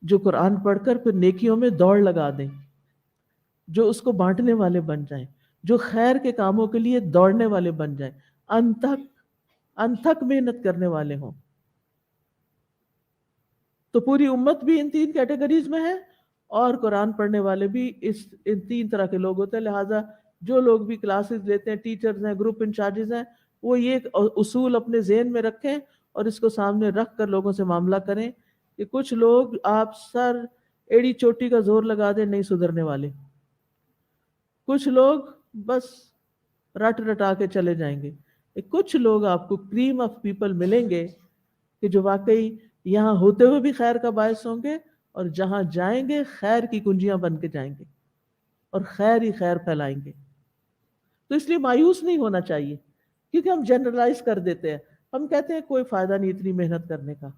جو قرآن پڑھ کر پھر نیکیوں میں دوڑ لگا دیں، جو اس کو بانٹنے والے بن جائیں. جو خیر کے کاموں کے لیے دوڑنے والے بن جائیں، انتھک محنت کرنے والے ہوں. تو پوری امت بھی ان 3 کیٹیگریز میں ہے، اور قرآن پڑھنے والے بھی ان 3 طرح کے لوگ ہوتے ہیں. لہٰذا جو لوگ بھی کلاسز لیتے ہیں، ٹیچرز ہیں، گروپ انچارجز ہیں، وہ یہ اصول اپنے ذہن میں رکھیں اور اس کو سامنے رکھ کر لوگوں سے معاملہ کریں کہ کچھ لوگ آپ سر ایڑی چوٹی کا زور لگا دیں، نہیں سدھرنے والے. کچھ لوگ بس رٹ رٹا کے چلے جائیں گے. کچھ لوگ آپ کو کریم آف پیپل ملیں گے کہ جو واقعی یہاں ہوتے ہوئے بھی خیر کا باعث ہوں گے، اور جہاں جائیں گے خیر کی کنجیاں بن کے جائیں گے اور خیر ہی خیر پھیلائیں گے. تو اس لیے مایوس نہیں ہونا چاہیے، کیونکہ ہم جنرلائز کر دیتے ہیں. ہم کہتے ہیں کوئی فائدہ نہیں اتنی محنت کرنے کا،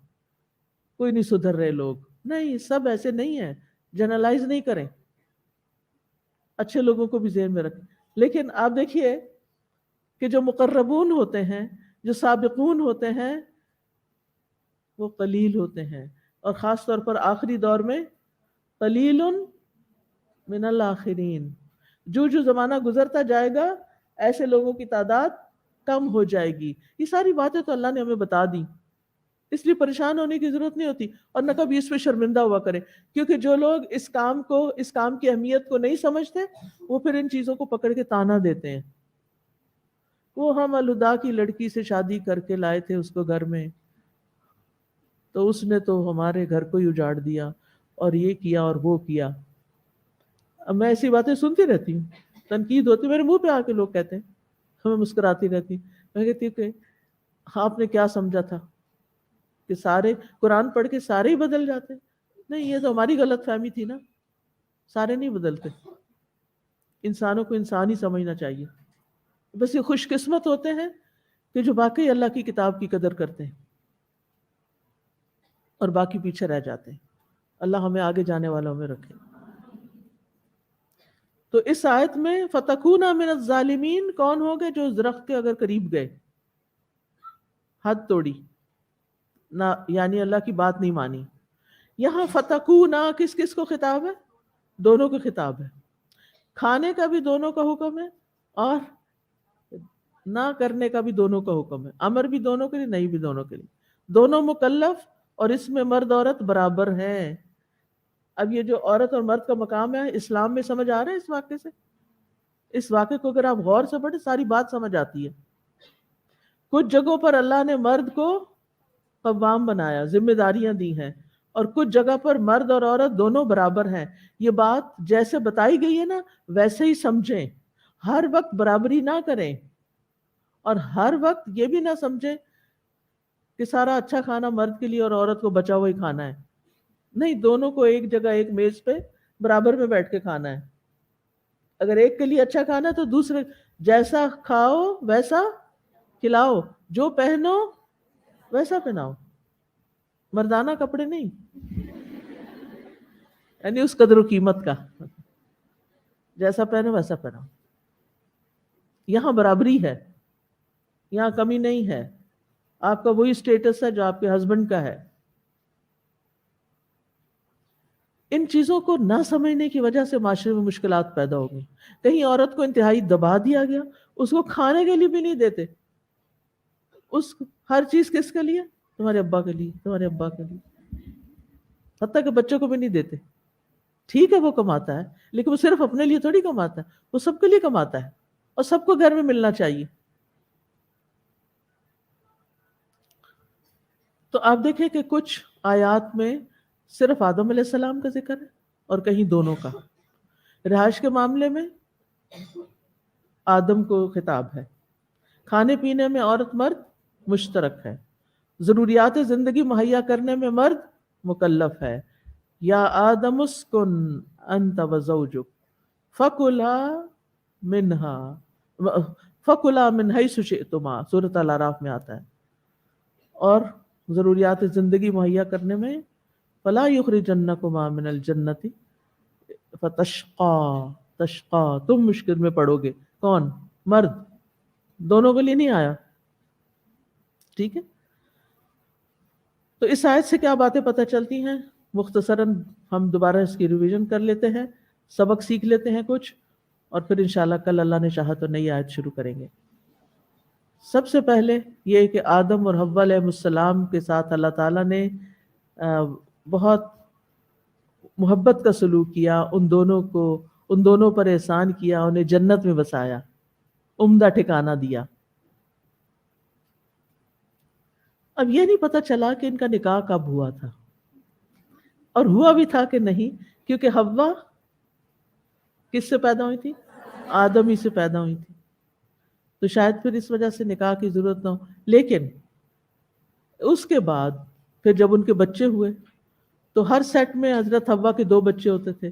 کوئی نہیں سدھر رہے لوگ. نہیں، سب ایسے نہیں ہیں. جنرلائز نہیں کریں، اچھے لوگوں کو بھی ذہن میں رکھیں. لیکن آپ دیکھیے کہ جو مقربون ہوتے ہیں، جو سابقون ہوتے ہیں، وہ قلیل ہوتے ہیں، اور خاص طور پر آخری دور میں قلیل من الآخرین. جو زمانہ گزرتا جائے گا ایسے لوگوں کی تعداد کم ہو جائے گی. یہ ساری باتیں تو اللہ نے ہمیں بتا دی، اس لیے پریشان ہونے کی ضرورت نہیں ہوتی، اور نہ کبھی اس پہ شرمندہ ہوا کریں. کیونکہ جو لوگ اس کام کی اہمیت کو نہیں سمجھتے، وہ پھر ان چیزوں کو پکڑ کے تانا دیتے ہیں. وہ ہم الہدا کی لڑکی سے شادی کر کے لائے تھے اس کو گھر میں، تو اس نے تو ہمارے گھر کو ہی اجاڑ دیا، اور یہ کیا اور وہ کیا. اب میں ایسی باتیں سنتی رہتی ہوں، تنقید ہوتی، میرے منہ پہ آ کے لوگ کہتے ہیں، ہمیں مسکراتی رہتی. میں کہتی ہوں کہ آپ نے کیا سمجھا تھا کہ سارے قرآن پڑھ کے سارے ہی بدل جاتے؟ نہیں، یہ تو ہماری غلط فہمی تھی نا. سارے نہیں بدلتے، انسانوں کو انسان ہی سمجھنا چاہیے. بس یہ خوش قسمت ہوتے ہیں کہ جو واقعی اللہ کی کتاب کی قدر کرتے ہیں، اور باقی پیچھے رہ جاتے ہیں. اللہ ہمیں آگے جانے والوں میں رکھے. تو اس آیت میں فَتَكُونَ مِنَ الظَّالِمِينَ کون ہو گئے؟ جو درخت کے اگر قریب گئے، حد توڑی نہ، یعنی اللہ کی بات نہیں مانی. یہاں فَتَكُونَ کس کس کو خطاب ہے؟ دونوں کو خطاب ہے. کھانے کا بھی دونوں کا حکم ہے، اور نہ کرنے کا بھی دونوں کا حکم ہے. امر بھی دونوں کے لیے، نہیں بھی دونوں کے لیے. دونوں مکلف، اور اس میں مرد عورت برابر ہیں. اب یہ جو عورت اور مرد کا مقام ہے اسلام میں سمجھ آ رہا ہے اس واقعے سے؟ اس واقعے کو اگر آپ غور سے پڑھیں ساری بات سمجھ آتی ہے. کچھ جگہوں پر اللہ نے مرد کو قوام بنایا، ذمہ داریاں دی ہیں، اور کچھ جگہ پر مرد اور عورت دونوں برابر ہیں. یہ بات جیسے بتائی گئی ہے نا ویسے ہی سمجھیں. ہر وقت برابری نہ کریں، اور ہر وقت یہ بھی نہ سمجھیں کہ سارا اچھا کھانا مرد کے لیے اور عورت کو بچا ہوا ہی کھانا ہے. نہیں، دونوں کو ایک جگہ ایک میز پہ برابر میں بیٹھ کے کھانا ہے. اگر ایک کے لیے اچھا کھانا ہے تو دوسرے جیسا کھاؤ ویسا کھلاؤ، جو پہنو ویسا پہناؤ. مردانہ کپڑے نہیں، یعنی اس قدر و قیمت کا، جیسا پہنو ویسا پہناؤ. یہاں برابری ہے، یہاں کمی نہیں ہے. آپ کا وہی سٹیٹس ہے جو آپ کے ہسبینڈ کا ہے. ان چیزوں کو نہ سمجھنے کی وجہ سے معاشرے میں مشکلات پیدا ہو گئی. کہیں عورت کو انتہائی دبا دیا گیا، اس کو کھانے کے لیے بھی نہیں دیتے. ہر چیز کس کے لیے؟ تمہارے ابا کے لیے، تمہارے ابا کے لیے. حتیٰ کہ بچوں کو بھی نہیں دیتے. ٹھیک ہے وہ کماتا ہے، لیکن وہ صرف اپنے لیے تھوڑی کماتا ہے، وہ سب کے لیے کماتا ہے، اور سب کو گھر میں ملنا چاہیے. تو آپ دیکھیں کہ کچھ آیات میں صرف آدم علیہ السلام کا ذکر ہے، اور کہیں دونوں کا. رہائش کے معاملے میں آدم کو خطاب ہے. کھانے پینے میں عورت مرد مشترک ہے. ضروریات زندگی مہیا کرنے میں مرد مکلف ہے. یا آدم اسکن انت وزوجک فکلا من حیث شئتما، سورۃ الاعراف میں آتا ہے. اور ضروریات زندگی مہیا کرنے میں فلا یخرجنکما من الجنۃ فتشقا، تم مشکل میں پڑو گے. کون؟ مرد. دونوں کے لیے نہیں آیا. ٹھیک ہے. تو اس آیت سے کیا باتیں پتہ چلتی ہیں؟ مختصراً ہم دوبارہ اس کی ریویژن کر لیتے ہیں، سبق سیکھ لیتے ہیں کچھ. اور پھر انشاءاللہ کل اللہ نے چاہا تو نئی آیت شروع کریں گے. سب سے پہلے یہ کہ آدم اور حوا علیہ السلام کے ساتھ اللہ تعالیٰ نے بہت محبت کا سلوک کیا، ان دونوں پر احسان کیا، انہیں جنت میں بسایا، عمدہ ٹھکانہ دیا. اب یہ نہیں پتہ چلا کہ ان کا نکاح کب ہوا تھا، اور ہوا بھی تھا کہ نہیں، کیونکہ حوا کس سے پیدا ہوئی تھی؟ آدم ہی سے پیدا ہوئی تھی، تو شاید پھر اس وجہ سے نکاح کی ضرورت نہ ہو. لیکن اس کے بعد پھر جب ان کے بچے ہوئے تو ہر سیٹ میں حضرت حوا کے 2 بچے ہوتے تھے،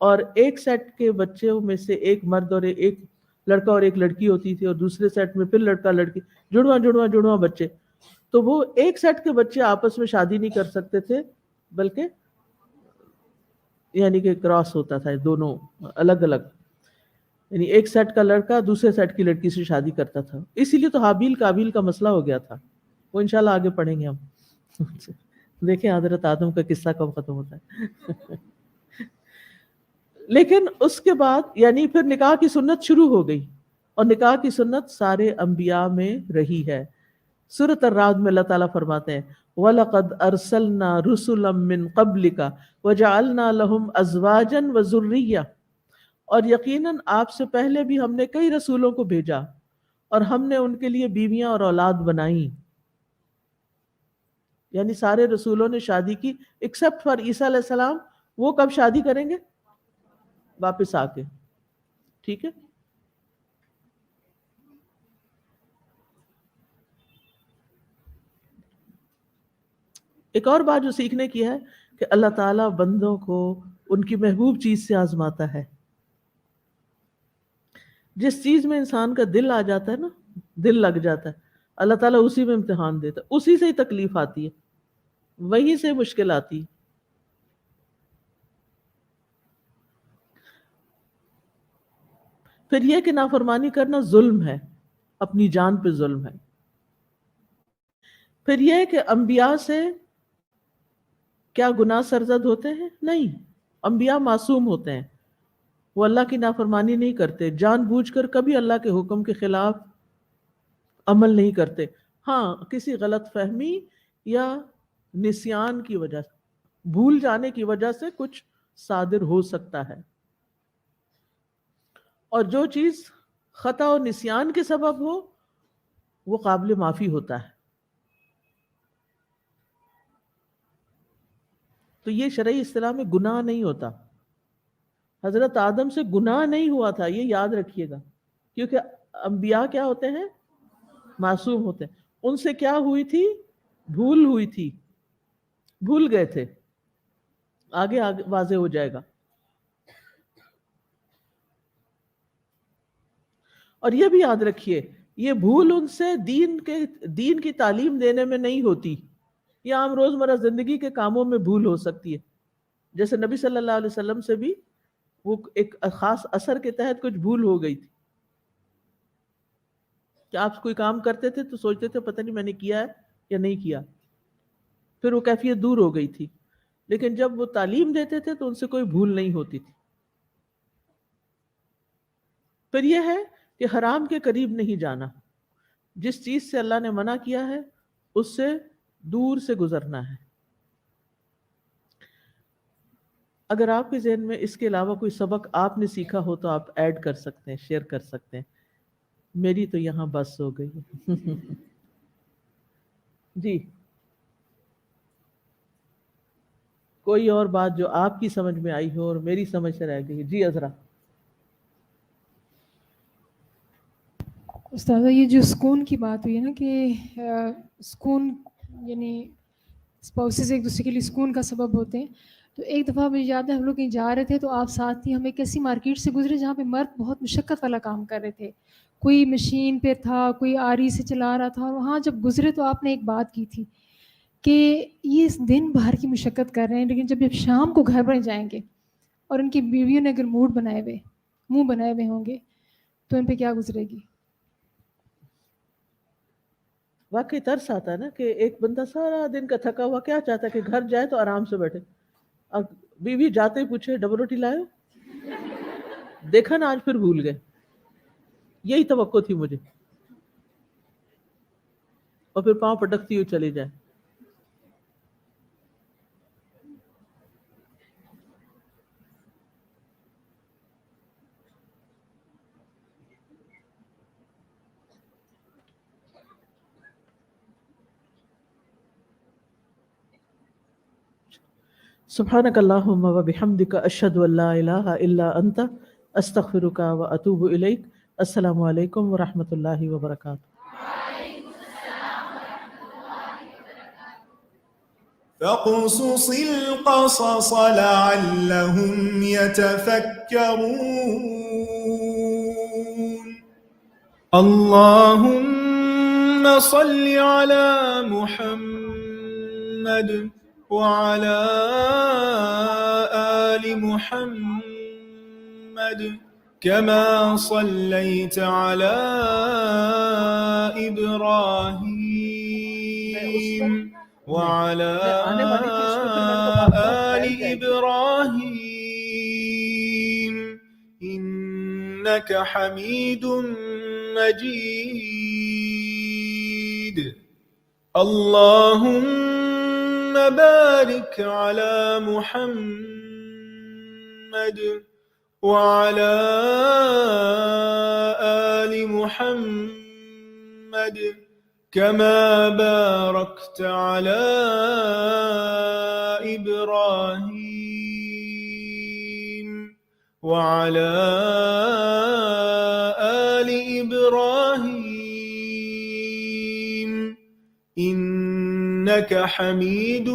اور ایک سیٹ کے بچوں میں سے ایک مرد اور ایک لڑکا اور ایک لڑکی ہوتی تھی، اور دوسرے سیٹ میں پھر لڑکا لڑکی، جڑواں بچے. تو وہ ایک سیٹ کے بچے آپس میں شادی نہیں کر سکتے تھے، بلکہ یعنی کہ کراس ہوتا تھا، دونوں الگ الگ، یعنی ایک سیٹ کا لڑکا دوسرے سیٹ کی لڑکی سے شادی کرتا تھا. اسی لیے تو حابیل قابیل کا مسئلہ ہو گیا تھا، وہ انشاءاللہ آگے پڑھیں گے ہم. دیکھیں حضرت آدم کا قصہ کب ختم ہوتا ہے. لیکن اس کے بعد یعنی پھر نکاح کی سنت شروع ہو گئی، اور نکاح کی سنت سارے انبیاء میں رہی ہے. سورۃ الرعد میں اللہ تعالیٰ فرماتے ہیں وَلَقَدْ أَرْسَلْنَا رُسُلًا مِّن قَبْلِكَ وَجَعَلْنَا لَهُمْ أَزْوَاجًا وَذُرِّيَّةً، اور یقیناً آپ سے پہلے بھی ہم نے کئی رسولوں کو بھیجا اور ہم نے ان کے لیے بیویاں اور اولاد بنائی. یعنی سارے رسولوں نے شادی کی ایکسپٹ فار عیسیٰ علیہ السلام. وہ کب شادی کریں گے؟ واپس آ کے. ٹھیک ہے. ایک اور بات جو سیکھنے کی ہے کہ اللہ تعالیٰ بندوں کو ان کی محبوب چیز سے آزماتا ہے. جس چیز میں انسان کا دل آ جاتا ہے نا، دل لگ جاتا ہے، اللہ تعالیٰ اسی میں امتحان دیتا ہے. اسی سے ہی تکلیف آتی ہے، وہیں سے مشکل آتی ہے. پھر یہ کہ نافرمانی کرنا ظلم ہے، اپنی جان پہ ظلم ہے. پھر یہ کہ انبیاء سے کیا گناہ سرزد ہوتے ہیں؟ نہیں، انبیاء معصوم ہوتے ہیں، وہ اللہ کی نافرمانی نہیں کرتے، جان بوجھ کر کبھی اللہ کے حکم کے خلاف عمل نہیں کرتے. ہاں کسی غلط فہمی یا نسیان کی وجہ سے، بھول جانے کی وجہ سے کچھ صادر ہو سکتا ہے، اور جو چیز خطا و نسیان کے سبب ہو وہ قابل معافی ہوتا ہے. تو یہ شرعی اصطلاح میں گناہ نہیں ہوتا. حضرت آدم سے گناہ نہیں ہوا تھا، یہ یاد رکھیے گا، کیونکہ انبیاء کیا ہوتے ہیں؟ معصوم ہوتے ہیں. ان سے کیا ہوئی تھی؟ بھول ہوئی تھی، بھول گئے تھے. آگے واضح ہو جائے گا. اور یہ بھی یاد رکھیے، یہ بھول ان سے دین کی تعلیم دینے میں نہیں ہوتی، یا عام روزمرہ زندگی کے کاموں میں بھول ہو سکتی ہے. جیسے نبی صلی اللہ علیہ وسلم سے بھی وہ ایک خاص اثر کے تحت کچھ بھول ہو گئی تھی، کہ آپ کوئی کام کرتے تھے تو سوچتے تھے پتہ نہیں میں نے کیا ہے یا نہیں کیا، پھر وہ کیفیت دور ہو گئی تھی. لیکن جب وہ تعلیم دیتے تھے تو ان سے کوئی بھول نہیں ہوتی تھی. پھر یہ ہے کہ حرام کے قریب نہیں جانا، جس چیز سے اللہ نے منع کیا ہے اس سے دور سے گزرنا ہے. اگر آپ کے ذہن میں اس کے علاوہ کوئی سبق آپ نے سیکھا ہو تو آپ ایڈ کر سکتے ہیں، شیئر کر سکتے ہیں. میری تو یہاں بس ہو گئی. جی کوئی اور بات جو آپ کی سمجھ میں آئی ہو اور میری سمجھ سے رہ گئی؟ جی عذرا. استاذہ یہ جو سکون کی بات ہوئی ہے نا کہ سکون یعنی اسپاؤسز ایک دوسرے کے لیے سکون کا سبب ہوتے ہیں، تو ایک دفعہ مجھے یاد ہے ہم لوگ کہیں جا رہے تھے تو آپ ساتھ ہی، ہم ایک ایسی مارکیٹ سے گزرے جہاں پہ مرد بہت مشقت والا کام کر رہے تھے، کوئی مشین پہ تھا، کوئی آری سے چلا رہا تھا، اور وہاں جب گزرے تو آپ نے ایک بات کی تھی کہ یہ اس دن بھر کی مشقت کر رہے ہیں، لیکن جب شام کو گھر پر جائیں گے اور ان کی بیویوں نے اگر منہ بنائے ہوئے ہوں گے تو ان پہ کیا گزرے گی. واقعی ترس آتا ہے نا کہ ایک بندہ سارا دن کا تھکا ہوا کیا چاہتا ہے کہ گھر جائے تو آرام سے بیٹھے. اب بیوی جاتے ہی پوچھے ڈبل روٹی لائے ہو؟ دیکھا نا آج پھر بھول گئے. یہی توقع تھی مجھے. اور پھر پاؤں پٹکتی ہوئی چلی جائے. سبحانک اللہم و بحمدک اشہد ان لا الہ الا انت استغفرک و اتوب الیک. السلام علیکم ورحمۃ اللہ وبرکاتہ. فاقصص القصص لعلهم يتفكرون. اللهم صل على محمد وعلى آل محمد كما صليت على إبراهيم وعلى آل إبراهيم إنك حميد مجيد. اللهم بارك على محمد وعلى آل محمد كما باركت على إبراهيم وعلى آل إبراهيم إنك حميد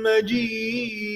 مجيد.